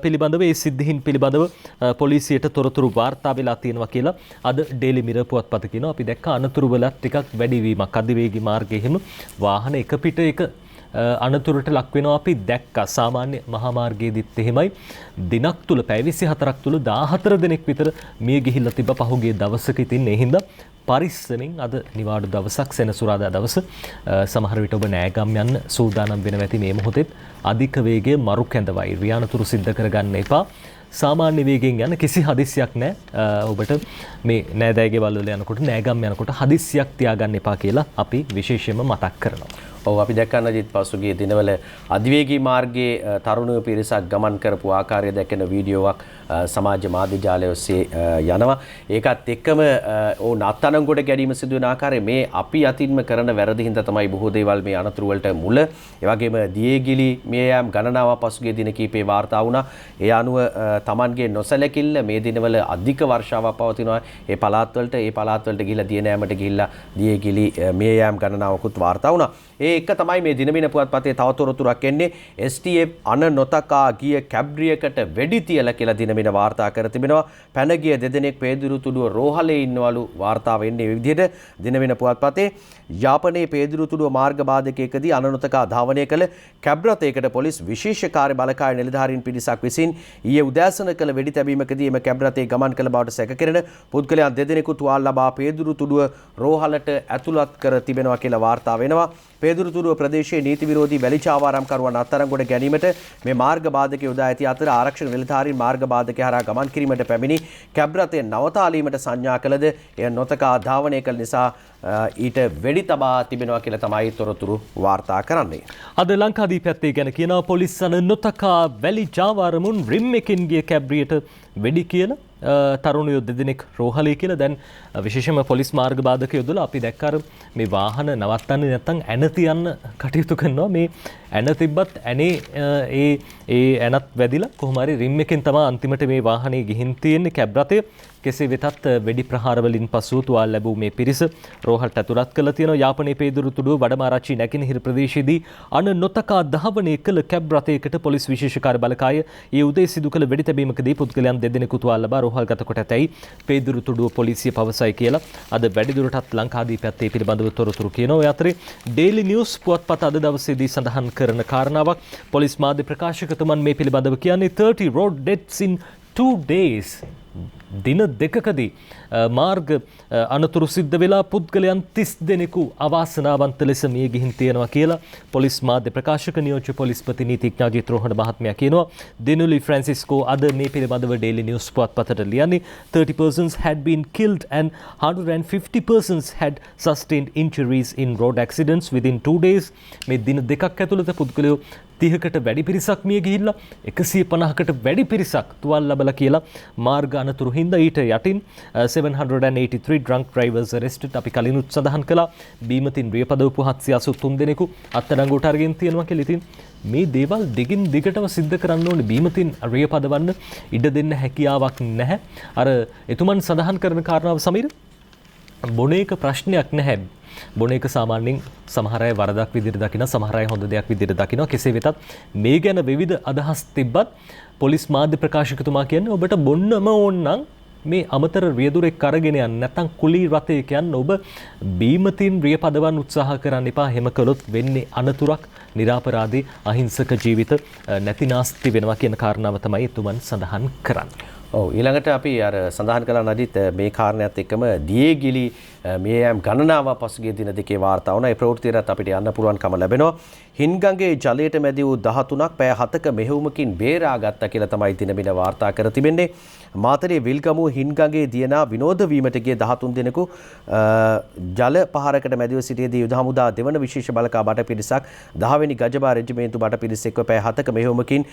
පිළිබඳව ඒ සිද්ධීන් පිළිබඳව පොලිසියට තොරතුරු වාර්තා වෙලා තියෙනවා කියලා අද ඩේලි මිරර් පුවත්පත කියනවා. අපි දැක්ක අනතුරු වල ටිකක් වැඩිවීමක් අධිවේගී මාර්ගයේ හිම වාහන එක පිට එක අනතුරට ලක් වෙනවා අපි දැක්කා. සාමාන්‍ය මහා මාර්ගයේදීත් එහෙමයි. දිනක් තුල පැය 24ක් තුල 14 දෙනෙක් විතර මිය ගිහිල්ලා තිබ්බ පහුගිය දවසක. ඉතින් ඒ හින්දා පරිස්සමින් අද නිවාඩු දවසක් සෙනසුරාදා දවස සමහර විට ඔබ නෑගම් යන්න සූදානම් වෙනවා ඇති මේ මොහොතේ අධික වේගයේ මරු කැඳවයි රියානතුරු සිද්ධ කරගන්න එපා. සාමාන්‍ය වේගයෙන් යන කිසි හදිස්සියක් නැහැ. ඔබට මේ නෑදෑයගේ වල යනකොට නෑගම් යනකොට හදිස්සියක් තියාගන්න එපා කියලා අපි විශේෂයෙන්ම මතක් කරනවා. ඔව් අපි දැක්කන අජිත් පසුගිය දිනවල අධිවේගී මාර්ගයේ තරුණයෝ පිරිසක් ගමන් කරපු ආකාරය දැක්කන වීඩියෝවක් සමාජ මාධ්‍ය ජාලය ඔස්සේ යනවා. ඒකත් එක්කම ඕන අත්අඩංගුවට ගැනීම සිදුවන ආකාරය මේ අපි අතින්ම කරන වැරදි හින්දා තමයි බොහෝ දේවල් මේ අනතුරු වලට මුල. ඒ වගේම දියේගිලි මියයම් ගණනාවක් පසුගිය දින කිහිපේ වාර්තා වුණා. ඒ අනුව Tamanගේ නොසැලකිල්ල මේ දිනවල අධික වර්ෂාවක් පවතිනවා. ඒ පළාත් වලට ගිහිල්ලා දිය නෑමට ගිහිල්ලා දියේගිලි මියයම් ගණනාවකුත් වාර්තා වුණා. ඒ එක තමයි මේ දිනමින පුවත්පතේ තවතොරතුරක් එන්නේ. STF අන නොතකා ගිය කැබ්රියකට වෙඩි තියලා කියලා දිනමින වාර්තා කර තිබෙනවා. පැන ගිය දෙදෙනෙක් පේදුරුතුඩුව රෝහලේ ඉන්නවලු වාර්තා වෙන්නේ මේ විදිහට දිනමින පුවත්පතේ. යාපනයේ පේදුරුතුඩුව මාර්ග බාධකයකදී අන නොතකා ධාවනය කළ කැබ් රථයකට පොලිස් විශේෂ කාර්ය බලකාය නිලධාරීන් පිරිසක් විසින් ඊයේ උදෑසන කළ වෙඩි තැබීමකදී එම කැබ් රථයේ ගමන් කළ බවට සැකකෙරෙන පුද්ගලයන් දෙදෙනෙකු තුවාල ලබා පේදුරුතුඩුව රෝහලට ඇතුළත් කර තිබෙනවා කියලා වාර්තා වෙනවා. පේදුරුතුඩුව ප්‍රදේශයේ නීති විරෝධී වැලිචාවාරම්කරුවන් අත්අඩංගුවට ගැනීමට මේ මාර්ග බාධක යොදා ඇති අතර ආරක්ෂක නිලධාරීන් මාර්ග බාධකය හරහා ගමන් කිරීමට පැමිණි කැබ් රථය නවතාලීමට සංඥා කළද එය නොතකා ධාවනය කළ නිසා ඊට වෙඩි තබා තිබෙනවා කියලා තමයි තොරතුරු වාර්තා කරන්නේ. අද ලංකාදීපයත් ගැන කියනවා පොලිස් අන නොතකා වැලිචාවාරමුන් රිම් එකකින් ගිය කැබ්රියට වෙඩි කියලා තරුණයෝ දෙදෙනෙක් රෝහලේ කියලා දැන් විශේෂයෙන්ම පොලිස් මාර්ග බාධක යොදලා අපි දැක්කා මේ වාහන නවත්තන්නේ නැත්නම් ඇන තියන්න කටයුතු කරනවා. මේ ඇන තිබ්බත් ඇනේ ඒ ඇනත් වැදිලා කොහොම හරි රිම් එකෙන් තමයි අන්තිමට මේ වාහනේ ගිහින් තියෙන්නේ කැබ් රථය. කෙසේ වෙතත් වෙඩි ප්‍රහාර වලින් පසු තුවාල ලැබූ මේ පිරිස රෝහලට ඇතුළත් කළා තියෙනවා. යාපනයේ පේදුරුතුඩුව වඩමාරච්චි නැගෙනහිර ප්‍රදේශයේදී අන නොතකා ධාවනය කළ කැබ් රථයකට පොලිස් විශේෂ කාර්ය බලකාය ඊ උදේ සිදු කළ වෙඩි තැබීමකදී පුද්ගලයන් දෙදෙනෙකු තුවාල ලබා රෝහල්ගත කොට ඇතැයි පේදුරුතුඩුව පොලිසිය පවසයි කියලා අද වැඩිදුරටත් ලංකාදීපයත් ඒ පිළිබඳව තොරතුරු කියනවා. ඔය අතරේ ඩේලි නිවුස් පුවත්පත අද දවසේදී සඳහන් කරන කාරණාවක් පොලිස් මාධ්‍ය ප්‍රකාශකතුමන් මේ පිළිබඳව කියන්නේ 30 road deaths in 2 days. දින දෙකකදී මාර්ග අනතුරු සිද්ධ වෙලා පුද්ගලයන් 30 දෙනෙකු අවාසනාවන්ත ලෙස මිය ගිහින් තියෙනවා කියලා පොලිස් මාධ්‍ය ප්‍රකාශක නියෝජ්‍ය පොලිස්පති නීතිඥ අජිත් රෝහණ මහත්මයා කියනවා. දිනුලි ෆ්‍රැන්සිස්කෝ අද මේ පිළිබඳව ඩේලි නිවුස් පුවත්පතට ලියන්නේ 30 persons had been killed and 150 persons had sustained injuries in road accidents within 2 days. මේ දින දෙකක් ඇතුළත පුද්ගලයෝ 30කට වැඩි පිරිසක් මිය ගිහිල්ලා 150කට වැඩි පිරිසක් තුවාල ලැබලා කියලා මාර්ග අනතුරු හින්දා ඊට යටින් 783 drunk drivers arrested. අපි කලිනුත් සඳහන් කළා බීමතින් රියපදවපු 783 දෙනෙකු අත්අඩංගුවට අරගෙන තියෙනවා කියලා. ඉතින් මේ දේවල් දිගින් දිගටම සිද්ධ කරන්න ඕනේ. බීමතින් රියපදවන්න ඉඩ දෙන්න හැකියාවක් නැහැ. අර එතුමන් සඳහන් කරන කාරණාව සමීර බොන එක ප්‍රශ්නයක් නැහැ. බොන එක සාමාන්‍යයෙන් සමහර අය වරදක් විදිහට දකිනවා, සමහර අය හොඳ දෙයක් විදිහට දකිනවා. කෙසේ වෙතත් මේ ගැන විවිධ අදහස් තිබ්බත් පොලිස් මාධ්‍ය ප්‍රකාශකතුමා කියන්නේ ඔබට බොන්නම ඕන නම් මේ අමතර රියදුරෙක් අරගෙන යන්න නැත්නම් කුලී රථයක යන්න ඔබ බීමතින් රිය පදවන්න උත්සාහ කරන්න එපා. එහෙම කළොත් වෙන්නේ අනතුරක්, නිරාපරාධී අහිංසක ජීවිත නැතිනාස්ති වෙනවා කියන කාරණාව තමයි එතුමන් සඳහන් කරන්නේ. ඔව් ඊළඟට අපි අර සඳහන් කළා නදිත් මේ කාරණයත් එක්කම දියේගිලි මියයම් ගණනාවක් පසුගිය දින දෙකේ වාර්තා වුණා. ඒ ප්‍රවෘත්තියට අපිට යන්න පුළුවන්කම ලැබෙනවා. හින්ගඟේ ජලයට මැදි වූ 13ක් පැය 7ක මෙහෙයුමකින් බේරාගත්තා කියලා තමයි දිනමින වාර්තා කර තිබෙන්නේ. මාතරේ විල්ගමුව හින්ගඟේ දියනා විනෝද වීමට ගිය 13 දෙනෙකු ජල පහරකට මැදිව සිටියේදී යුද හමුදා දෙවන විශේෂ බලකා බට පිරිසක් 10 වෙනි ගජබා රෙජිමේන්තු බට පිරිස එක්ව පැය 7ක මෙහෙයුමකින්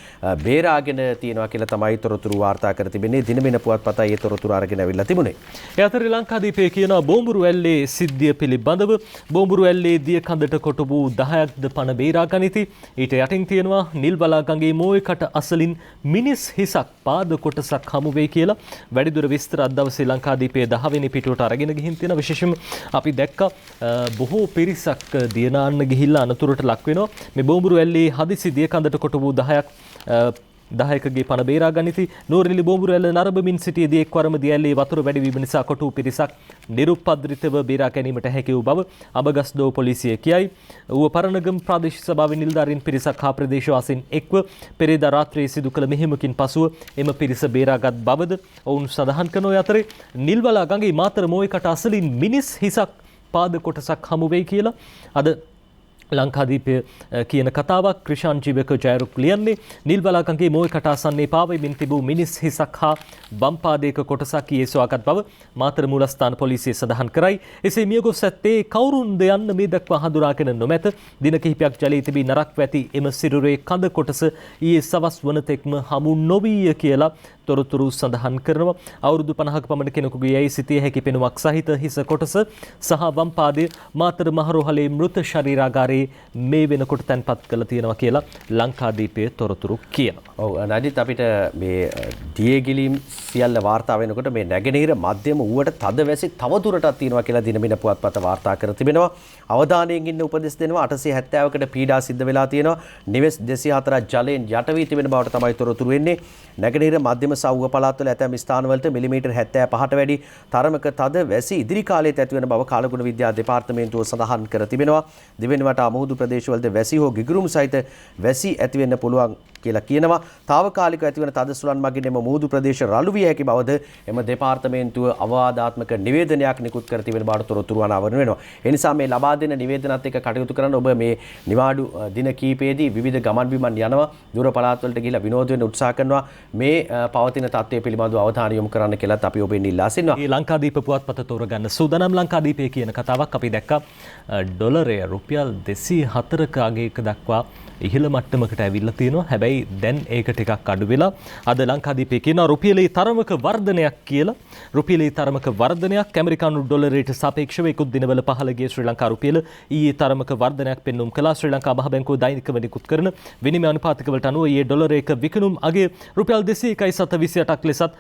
බේරාගෙන තියෙනවා කියලා තමයි තොරතුරු වාර්තා කර තිබෙන්නේ. තිබෙන්නේ දිනමින පුවත්පත ඒ තොරතුරු අරගෙන අවිල්ලා තිබුණේ. ඒ අතර ලංකාදීපයේ කියන බෝඹුරු ඇල්ලේ සිද්ධිය පිළිබඳව බෝඹුරු ඇල්ලේ දිය කඳට කොටු 10ක්ද පණ බේරා ගනිති. ඊට යටින් තියෙනවා නිල්බලා ගඟේ මෝයකට අසලින් මිනිස් හිසක් පාද කොටසක් හමු වෙයි කියලා වැඩිදුර විස්තර අද දවසේ ලංකාදීපයේ 10 වෙනි පිටුවට අරගෙන ගිහින් තියෙන විශේෂම අපි දැක්ක බොහෝ පිරිසක් දියනාන්න ගිහිල්ලා අනතුරට ලක් වෙනවා. මේ බෝඹුරු ඇල්ලේ හදිසි දිය කඳට කොටු 10කගේ පණ බේරා ගනිති. නෝරෙලි බෝඹුරු ඇල්ල නරඹමින් සිටියේදී එක්වරම දිය ඇල්ලේ වතුර වැඩි වීම නිසා කොටු පිරිසක් නිරුපද්‍රිතව බේරා ගැනීමට හැකි වූ බව අබගස්දෝ පොලිසිය කියයි. ඌව පරණගම ප්‍රාදේශීය සභාවේ නිලධාරීන් පිරිසක් හා ප්‍රදේශවාසීන් එක්ව පෙරේදා රාත්‍රියේ සිදු කළ මෙහෙයුමකින් පසුව එම පිරිස බේරාගත් බවද ඔවුන් සඳහන් කරන අතරේ නිල්වලා ගඟේ මාතර මෝයකට අසලින් මිනිස් හිසක් පාද කොටසක් හමු වෙයි කියලා අද ලංකාදීපය කියන කතාවක් ක්‍රිෂාන් ජීවක ජයරුක් ලියන්නේ. නිල්බලා ගඟේ මෝයකට ආසන්නයේ පාවෙමින් තිබූ මිනිස් හිසක් හා වම් පාදයක කොටසක් ඊයේ සොයාගත් බව මාතර මූලස්ථාන පොලිසිය සඳහන් කරයි. එසේ මියගොස් ඇත්තේ කවුරුන්ද යන්න මේ දක්වා හඳුනාගෙන නොමැත. දින කිහිපයක් ජලයේ තිබී නරක් වැති එම සිරුරේ කඳ කොටස ඊයේ සවස් වනතෙක්ම හමු නොවීය කියලා තොරතුරු සඳහන් කරනවා. අවුරුදු 50ක පමණ කෙනෙකුගේ යයි සිටිය හැකි පෙනුමක් සහිත හිස කොටස සහ වම් පාදයේ මාතර මහරෝහලේ මෘත ශරීරාගාරයේ මේ වෙනකොට තැන්පත් කරලා තියෙනවා කියලා ලංකාදීපයේ තොරතුරු කියනවා. ඔව් නඩිත් අපිට මේ දියගිලීම් සියල්ල වාර්තා වෙනකොට මේ නැගෙනහිර මධ්‍යම ඌවට තද වැසි තවදුරටත් තියෙනවා කියලා දිනමින පුවත්පත වාර්තා කර තිබෙනවා. අවධානයෙන් ඉන්න උපදෙස් දෙනවා. 870කට පීඩා සිද්ධ වෙලා තියෙනවා. නිවෙස් 204 ජලයෙන් යට වී තිබෙන බවට තමයි තොරතුරු එන්නේ. නැගෙනහිර මධ්‍යම සවුව පළාත්වල ඇතැම් ස්ථානවලට මිලිමීටර් 75ට වැඩි තරමක තද වැසි ඉදිරි කාලයේත් ඇති වෙන බව කාලගුණ විද්‍යා දෙපාර්තමේන්තුව සඳහන් කර තිබෙනවා. දිවෙන වටා මුහුදු ප්‍රදේශවලද වැසි හෝ ගිගුරුම් සහිත වැසි ඇති වෙන්න පුළුවන් කියලා කියනවා. తాවකාලිකව ඇති වෙන තද සුළං මගින් එම මුහුදු ප්‍රදේශ රළු විය හැකි බවද එම දෙපාර්තමේන්තුව අවවාදාත්මක නිවේදනයක් නිකුත් කර තිබෙන බවට තොරතුරු අනාවරණය වෙනවා. ඒ නිසා මේ ලබා දෙන නිවේදනත් එක්ක කටයුතු කරන්න ඔබ මේ නිවාඩු දින කීපයේදී විවිධ ගමන් බිමන් යනවා. දුර පළාත්වලට ගිහිලා විනෝද වෙන්න උත්සාහ කරනවා. මේ පවතින තත්ත්වය පිළිබඳව අවධානය යොමු කරන්න කියලාත් අපි ඔබෙන් ඉල්ලා සිටිනවා. මේ ලංකාදීප පුවත්පත තෝරගන්න සූදානම් ලංකාදීපේ කියන කතාවක් අපි දැක්කා. ඩොලරය රුපියල් 204ක අගයක දක්වා ඉහළ මට්ටමකට ඇවිල්ලා තියෙනවා. හැබැයි දැන් ඒක ටිකක් අඩු වෙලා අද ලංකාදීපේ කියනවා රුපියලේ තරමක වර්ධනයක් කියලා. රුපියලේ තරමක වර්ධනයක් ඇමරිකානු ඩොලරයට සාපේක්ෂව ඉක්ුත් දිනවල පහළ ගිය ශ්‍රී ලංකා රුපියල ඊයේ තරමක වර්ධනයක් පෙන්눔 කළා. ශ්‍රී ලංකා මහ බැංකුව දෛනිකව නිකුත් කරන විනිමය අනුපාතිකවලට අනුව ඊයේ ඩොලරයක විකුණුම් අගය රුපියල් 201.28ක් ලෙසත්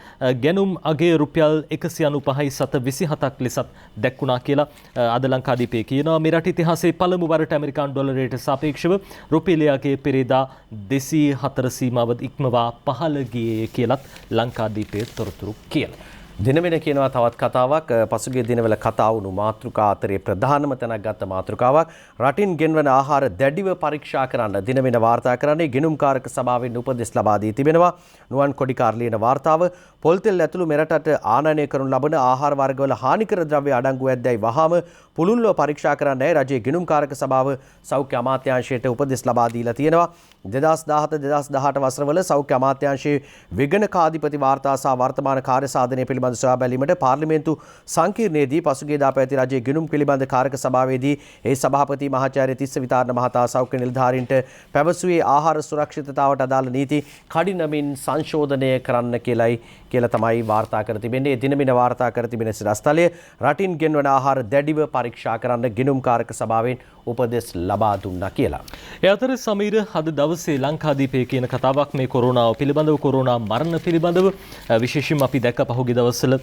ගැනුම් අගය රුපියල් 195.27ක් ලෙසත් දැක්ුණා කියලා අද ලංකාදීපේ කියනවා. මේ රට ඉතිහාසයේ පළමු වරට ඇමරිකානු ඩොලරයට සාපේක්ෂව රුපියලයේ පෙරේදා 204 සීමාව ඉක්මවා පහළ ගියේ කියලත් ලංකාදීපයේ තොරතුරු කියනවා. දිනමින කියනවා තවත් කතාවක්. පසුගිය දිනවල කතා වුණු මාතෘකා අතරේ ප්‍රධානම තැනක් ගත්ත මාතෘකාවක් රටින් ගෙන්වන ආහාර දැඩිව පරීක්ෂා කරන්න දිනමින වාර්තා කරන්නේ ගිණුම්කාරක සභාවෙන් උපදෙස් ලබා දී තිබෙනවා. නුවන් කොඩිකාර ලියන වාර්තාව පොල්තෙල් ඇතුළු මෙරටට ආනයනය කරනු ලබන ආහාර වර්ගවල හානිකර ද්‍රව්‍ය අඩංගු ඇද්දැයි වහාම පුළුල්ව පරීක්ෂා කරන්නයි රජයේ ගිණුම්කාරක සභාව සෞඛ්‍ය අමාත්‍යාංශයට උපදෙස් ලබා දීලා තියෙනවා. 2017-2018 වසරවල සෞඛ්‍ය අමාත්‍යාංශයේ විගණකාධිපති වාර්තා සහ වර්තමාන කාර්ය සාධනය පිළිබඳ සොයා බැලීමට පාර්ලිමේන්තු සංකීර්ණයේදී පසුගියදා පැවති රජයේ ගිණුම් පිළිබඳ කාරක සභාවේදී ඒ සභාපති මහාචාර්ය තිස්ස විතාරණ මහතා සෞඛ්‍ය නිලධාරීන්ට පැවසුවේ ආහාර සුරක්ෂිතතාවට අදාළ නීති කඩිනමින් සංශෝධනය කරන්න කියලා තමයි වාර්තා කර තිබෙන්නේ. දිනමින වාර්තා කර තිබෙන සිරස්තලය රටින් ගෙන්වන ආහාර දැඩිව පරීක්ෂා කරන්න ගිණුම්කාරක සභාවෙන් උපදෙස් ලබා දුන්නා කියලා. ඒ අතර සමීර අද දවසේ ලංකාදීපේ කියන කතාවක් මේ කොරෝනාව පිළිබඳව කොරෝනා මරණ පිළිබඳව විශේෂයෙන්ම අපි දැක්ක පහුගිය දවස්වල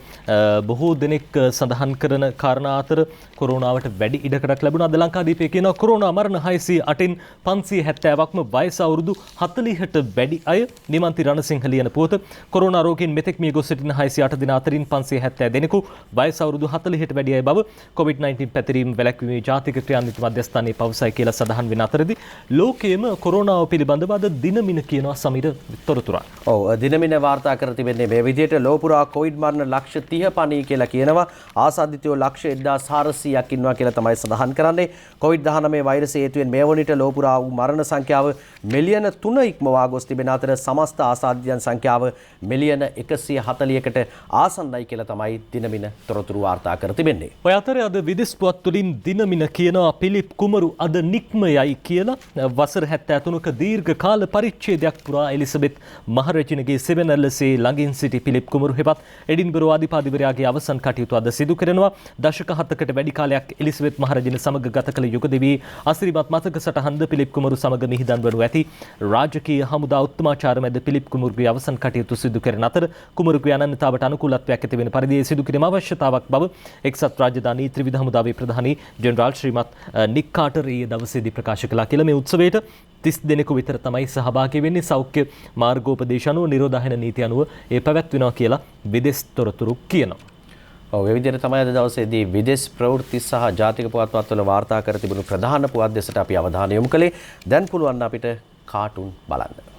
බොහෝ දෙනෙක් සඳහන් කරන කාරණා අතර කොරෝනාවට වැඩි ඉඩකඩක් ලැබුණා. අද ලංකාදීපේ කියන කොරෝනා මරණ 608න් 570ක්ම වයස අවුරුදු 40ට වැඩි අය. නිමන්ති රණසිංහ ලියන පුවත කොරෝනා රෝගීන් මෙතෙක් මිය ගොස් සිටින 608 දින අතරින් 570 දෙනෙකු වයස අවුරුදු 40ට වැඩි අය බව COVID-19 පැතිරීම වැළැක්වීමේ ජාතික ක්‍රියාන්විත මධ්‍යස්ථානයේ පවසයි කියලා සඳහන් වෙන අතරදී ලෝකයේම කොරෝනාව පිළිබඳව අද දිනමින කියනවා සමීර තොරතුරක්. ඔව් දිනමින වාර්තා කර තිබෙන්නේ මේ විදිහට ලෝපුරා කොවිඩ් මරණ ලක්ෂ 30 පණී කියලා කියනවා. ආසාදිතයෝ ලක්ෂ 1400ක් ඉන්නවා කියලා තමයි සඳහන් කරන්නේ. COVID-19 වෛරසය හේතුවෙන් මේ වනිට ලෝපුරා වූ මරණ සංඛ්‍යාව මිලියන 3 ඉක්මවා ගොස් තිබෙන අතර සමස්ත ආසාදිතයන් සංඛ්‍යාව මිලියන 140කට ආසන්නයි කියලා තමයි දිනමින තොරතුරු වාර්තා කර තිබෙන්නේ. ඔය අතරේ අද විදෙස් පුවත් තුලින් දිනමින කියනවා පිලිප් කුමරු අද නික්ම යයි කියලා වසර 73ක දීර්ඝ කාල පරිච්ඡේදයක් පුරා එලිසබෙත් මහරජුණගේ සෙවණැල්ලසේ ළඟින් සිටි පිලිප් කුමරු හෙවත් එඩින්බරෝ අධිපතිවරයාගේ අවසන් කටයුතු අද සිදු කරනවා. දශක 7කට වැඩි කාලයක් එලිසබෙත් මහරජුණ සමග ගත කළ යුග දෙවී අසිරිමත් මතක සටහන්ද පිලිප් කුමරු සමග මිහිදන් වනු ඇති. රාජකීය හමුදා උත්තමාචාර මැද පිලිප් කුමරුගේ අවසන් කටයුතු සිදු කරන අතර කුමරුගේ අනන්‍යතාවට අනුකූලත්වයක් ඇති වෙන පරිදි සිදු කිරීම අවශ්‍යතාවක් බව එක්සත් රාජධානී ත්‍රිවිධ හමුදාවේ ප්‍රධානී ජෙනරාල් ශ්‍රීමත් නික් කාටර් ඊයේ දවසේදී ප්‍රකාශ කළා කියලා. මේ උත්සවයට 30 දෙනෙකු විතර තමයි සහභාගී වෙන්නේ. සෞඛ්‍ය මාර්ගෝපදේශ අනුව නිරෝධායන නීති අනුව ඒ පැවැත්වෙනවා කියලා විදේශ තොරතුරු කියනවා. ඔව් ඒ විදිහට තමයි අද දවසේදී විදේශ ප්‍රවෘත්ති සහ ජාතික පුවත්පත්වල වාර්තා කර තිබුණු ප්‍රධාන පුවත් දෙසට අපි අවධානය යොමු කළේ. දැන් පුළුවන් අපිට කාටුන් බලන්න.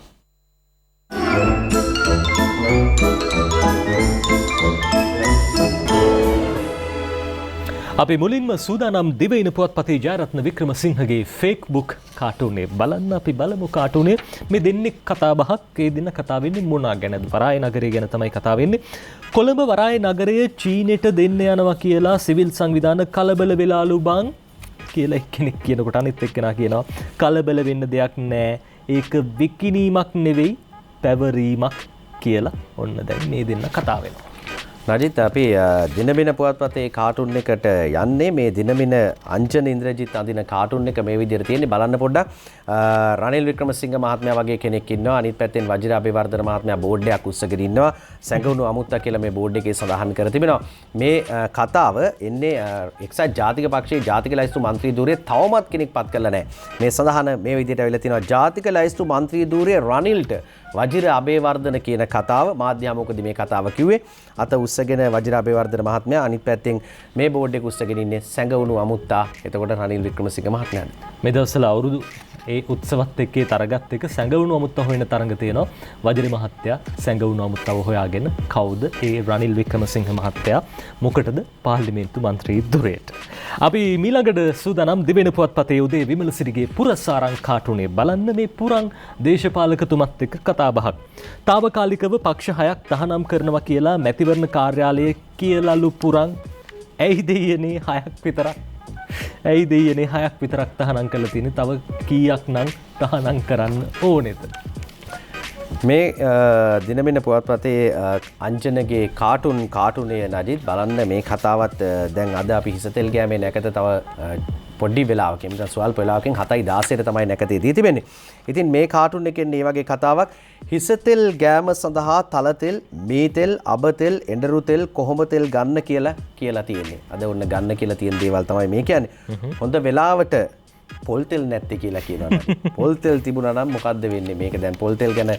අපි මුලින්ම සූදානම් දිවයින පුවත්පතේ ජයරත්න වික්‍රමසිංහගේ ෆේක්බුක් කාටුනේ බලන්න. අපි බලමු කාටුනේ මේ දෙන්නේ කතා බහක්. ඒ දින කතා වෙන්නේ මොනවා ගැනද? වරාය නගරය ගැන තමයි කතා වෙන්නේ. කොළඹ වරාය නගරය චීනෙට දෙන්න යනවා කියලා සිවිල් සංවිධාන කලබල වෙලාලු බං කියලා එක්කෙනෙක් කියනකොට අනිත් එක්කෙනා කියනවා කලබල වෙන්න දෙයක් නැහැ. ඒක විකිණීමක් නෙවෙයි පැවරීමක් කියලා. ඔන්න දැන් මේ දෙන්න කතා වෙනවා. නජිත් අපි දිනමින පුවත්පතේ කාටුන් එකට යන්නේ. මේ දිනමින අංජන ඉන්ද්‍රජිත් අඳින කාටුන් එක මේ විදිහට තියෙන්නේ. බලන්න පොඩ්ඩක්. රනිල් වික්‍රමසිංහ මහත්මයා වගේ කෙනෙක් ඉන්නවා. අනිත් පැත්තෙන් වජිර අබේවර්ධන මහත්මයා බෝඩ් එකක් උස්සගෙන ඉන්නවා. සැඟවුණු අමුත්තා කියලා මේ බෝඩ් එකේ සඳහන් කර තිබෙනවා. මේ කතාව එන්නේ එක්සත් ජාතික පක්ෂයේ ජාතික ලයිස්තු මන්ත්‍රී ධූරයේ තවමත් කෙනෙක් පත් කරලා නැහැ. මේ සඳහන මේ විදිහට ඇවිල්ලා තිනවා. ජාතික ලයිස්තු මන්ත්‍රී ධූරයේ රනිල්ට වජිර අබේවර්ධන කියන කතාව මාධ්‍ය මොකද මේ කතාව කිව්වේ? අත උස්සගෙන වජිර අබේවර්ධන මහත්මයා අනිත් පැත්තෙන් මේ බෝඩ් එක උස්සගෙන ඉන්නේ සැඟවුණු අමුත්තා. එතකොට රනිල් වික්‍රමසිංහ මහත්මයා. මේ දවස්වල අවුරුදු ඒ උත්සවත් එක්කේ තරගත් එක සැඟවුණු අමුත්තා හොයන තරඟ තියෙනවා. වජිර මහත්තයා සැඟවුණු අමුත්තව හොයාගෙන කවුද ඒ රනිල් වික්‍රමසිංහ මහත්තයා මොකටද පාර්ලිමේන්තු මන්ත්‍රී ධුරයට. අපි මීළඟට සූදානම් දිවෙන පුවත්පතේ උදේ විමලසිරිගේ පුරසාරං කාටුනේ බලන්න. මේ පුරං දේශපාලකතුමත් එක්ක කතා බහක්. తాවකාලිකව පක්ෂ 6ක් තහනම් කරනවා කියලා මැතිවරණ කාර්යාලයේ කියලාලු පුරං. ඇයි දෙයනේ 6ක් විතරක්? ඇයි දෙයනේ 6ක් විතරක් තහනම් කරලා තියෙන්නේ? තව කීයක් නම් තහනම් කරන්න ඕනේද? මේ දිනමින පුවත්පතේ අංජනගේ කාටුනේ නජිත් බලන්න මේ කතාවත් දැන් අද අපි හිසතෙල් ගෑමේ නැකත තව පොඩි වෙලාවකින් දැන් ස්වල්ප වෙලාවකින් 7:16ට තමයි නැකතේ දී තිබෙන්නේ. ඉතින් මේ කාටුන් එකෙන් මේ වගේ කතාවක් හිසතෙල් ගෑම සඳහා තලතෙල්, මීතෙල්, අබතෙල්, එඬරු තෙල්, කොහොඹ තෙල් ගන්න කියලා තියෙන්නේ. අද ඔන්න ගන්න කියලා තියෙන දේවල් තමයි මේ කියන්නේ. හොඳ වෙලාවට පොල් තෙල් නැත්තේ කියලා කියනවා. පොල් තෙල් තිබුණා නම් මොකද්ද වෙන්නේ? මේක දැන් පොල් තෙල් ගැන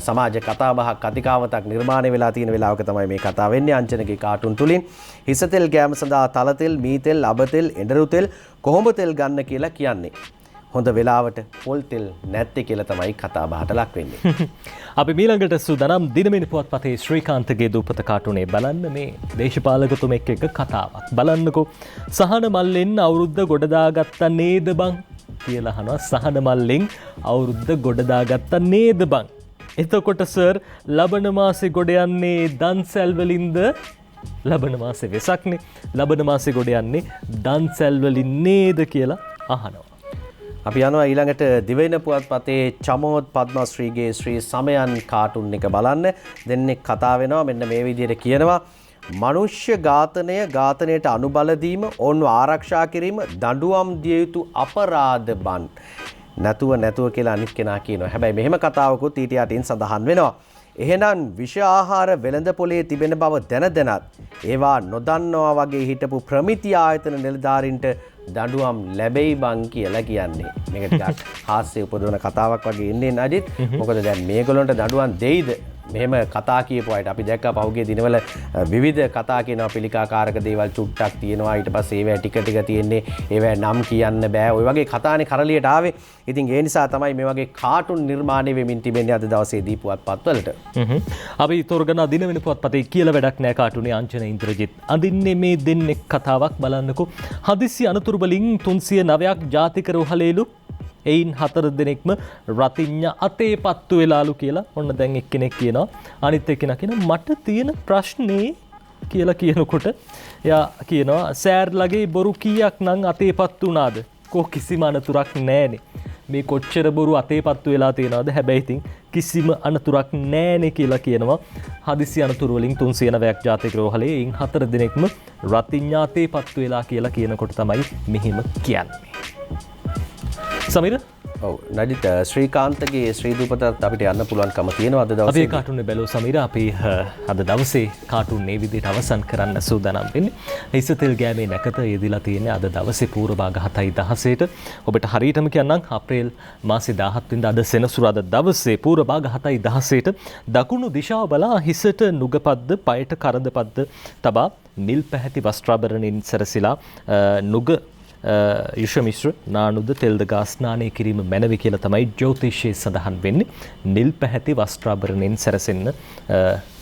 සමාජ කතා බහක් කතිකාවතක් නිර්මාණය වෙලා තියෙන වෙලාවක තමයි මේ කතාව වෙන්නේ. අංජනගේ කාටුන් තුලින් හිසතෙල් ගෑම සඳහා තලතෙල්, මීතෙල්, අබතෙල්, එඬරු තෙල්, කොහොඹ තෙල් ගන්න කියලා කියන්නේ. හොඳ වෙලාවට පොල් තෙල් නැත්තේ කියලා තමයි කතා බහට ලක් වෙන්නේ. අපි මීළඟට සූදානම් දිනමින පුවත්පතේ ශ්‍රීකාන්තගේ දූපත කාටුනේ බලන්න. මේ දේශපාලකතුමෙක් එක්ක කතාවක් බලන්නකෝ. සහන මල්ලෙන් අවුරුද්ද ගොඩදාගත්ත නේද බං කියලා අහනවා. සහන මල්ලෙන් අවුරුද්ද ගොඩදාගත්ත නේද බං? එතකොට සර් ලබන මාසේ ගොඩ යන්නේ දන්සැල් වලින්ද? ලබන මාසේ වෙසක්නේ. ලබන මාසේ ගොඩ යන්නේ දන්සැල් වලින් නේද කියලා අහනවා. අපි යනවා ඊළඟට දිවයින පුවත්පතේ චමෝත් පද්මශ්‍රීගේ ශ්‍රී සමයන් කාටුන් එක බලන්න. දෙන්නෙක් කතා වෙනවා. මෙන්න මේ විදිහට කියනවා. මනුෂ්‍ය ඝාතනය, ඝාතනයට අනුබල දීම, ඔවුන්ව ආරක්ෂා කිරීම දඬුවම් දිය යුතු අපරාධ බන්. නැතුව කියලා අනිත් කෙනා කියනවා. හැබැයි මෙහෙම කතාවකුත් ඊට යටින් සඳහන් වෙනවා. එහෙනම් විෂ ආහාර වෙළඳ පොලේ තිබෙන බව දැනත් ඒවා නොදන්නවා වගේ හිටපු ප්‍රමිති ආයතන නිලධාරීන්ට දඬුවම් ලැබෙයි බං කියලා කියන්නේ. මේක ටිකක් හාස්‍ය උපදවන කතාවක් වගේ ඉන්නේ නජිත්. මොකද දැන් මේගොල්ලොන්ට දඬුවම් දෙයිද? මෙහෙම කතා කියපු අයට අපි දැක්කා පහුගිය දිනවල විවිධ කතා කියනවා. පිළිකාකාරක දේවල් චුට්ටක් තියෙනවා. ඊට පස්සේ ඒවා ටික තියෙන්නේ. ඒවා නම් කියන්න බෑ. ওই වගේ කතානේ කරලියට ආවේ. ඉතින් ඒ නිසා තමයි මේ වගේ කාටුන් නිර්මාණය වෙමින් තිබෙන්නේ අද දවසේදී පුවත්පත්වලට. අපි තෝරගෙන දිනවෙන පුවත්පතේ කියලා වැඩක් නෑ කාටුනේ අංජන ඉන්ද්‍රජිත්. අඳින්නේ මේ දෙන්නෙක් කතාවක් බලන්නකෝ. හදිසි අනතුරු වලින් 309ක් ජාතික රෝහලේලු. එයින් 4 දෙනෙක්ම රතිඤ්ඤ අතේ පත්තු වෙලාලු කියලා. ඔන්න දැන් එක්කෙනෙක් කියනවා. අනිත් එක්කෙනා කියනවා මට තියෙන ප්‍රශ්නේ කියලා කියනකොට එයා කියනවා සෑර්ලගේ බොරු කීයක් නම් අතේ පත්තු වුණාද කෝ කිසිම අනතුරක් නෑනේ. මේ කොච්චර බොරු අතේ පත්තු වෙලා තියෙනවද? හැබැයි ඉතින් කිසිම අනතුරක් නෑනේ කියලා කියනවා. හදිසි අනතුරු වලින් 390ක් ජාතික රෝහලේ ඉන් 4 දිනක්ම රතිඤ්ඤා අතේ පත්තු වෙලා කියලා කියනකොට තමයි මෙහිම කියන්නේ. සමීර ඔව් නඩිත් ශ්‍රීකාන්තගේ ශ්‍රී දූපතත් අපිට යන්න පුළුවන්කම තියෙනවා අද අපි දවසේ. කාටුන් බැලුව සමීර අපි අද දවසේ කාටුන් මේ විදිහට අවසන් කරන්න සූදානම් වෙන්නේ. හිසතෙල් ගෑමේ නැකත යෙදිලා තියෙන්නේ අද දවසේ පූර්ව භාග 7:16ට. ඔබට හරියටම කියන්නම් අප්‍රේල් මාසේ 17 වෙනිදා අද සෙනසුරාදා දවසේ පූර්ව භාග 7:16ට දකුණු දිශාව බලා හිසට නුගපද්ද පයට කරදපද්ද තබා නිල් පැහැති වස්ත්‍රාභරණින් සැරසිලා නුග යුෂමිශ්‍ර නානුද තෙල්ද ගා ස්නානය කිරීම මැනවි කියලා තමයි ජ්‍යෝතිෂයේ සඳහන් වෙන්නේ. නිල් පැහැති වස්ත්‍රාභරණයෙන් සැරසෙන්න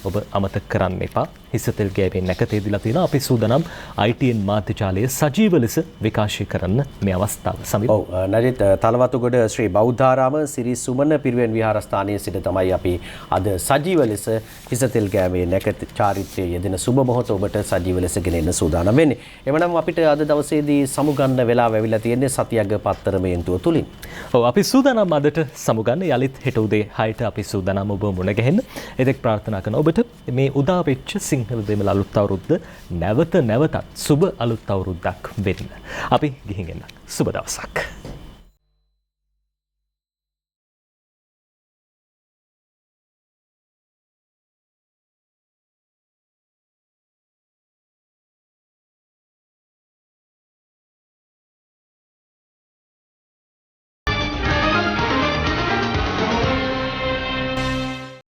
ඔබ අමතක කරන්න එපා. හිසතෙල් ගෑමේ නැකතේ දීලා තියෙනවා. අපි සූදානම් ITN මාධ්‍යජාලය සජීව ලෙස විකාශය කරන්න මේ අවස්ථාව. සමීර. ඔව් නඩිත් තලවතුගොඩ ශ්‍රී බෞද්ධාරාම සිරි සුමන පිරිවෙන් විහාරස්ථානයේ සිට තමයි අපි අද සජීව ලෙස හිසතෙල් ගෑමේ නැකත චාරිත්‍රයේ යෙදෙන සුබ මොහොත ඔබට සජීව ලෙස ගෙන එන්න සූදානම් වෙන්නේ. එවනම් අපිට අද දවසේදී සමුගන්න වෙලාව ඇවිල්ලා තියෙන්නේ සතියග්ග පත්තර මේන්තුව තුලින්. ඔව් අපි සූදානම් අදට සමුගන්න යලිත් හෙට උදේ 6ට අපි සූදානම් ඔබ මුණ ගැහෙන්න. එතෙක් ප්‍රාර්ථනා කරන ඔබට මේ උදා වෙච්ච සිංහල දෙමළ අලුත් අවුරුද්ද නැවතත් සුබ අලුත් අවුරුද්දක් වෙන්න. අපි ගිහින් එන්න. සුබ දවසක්.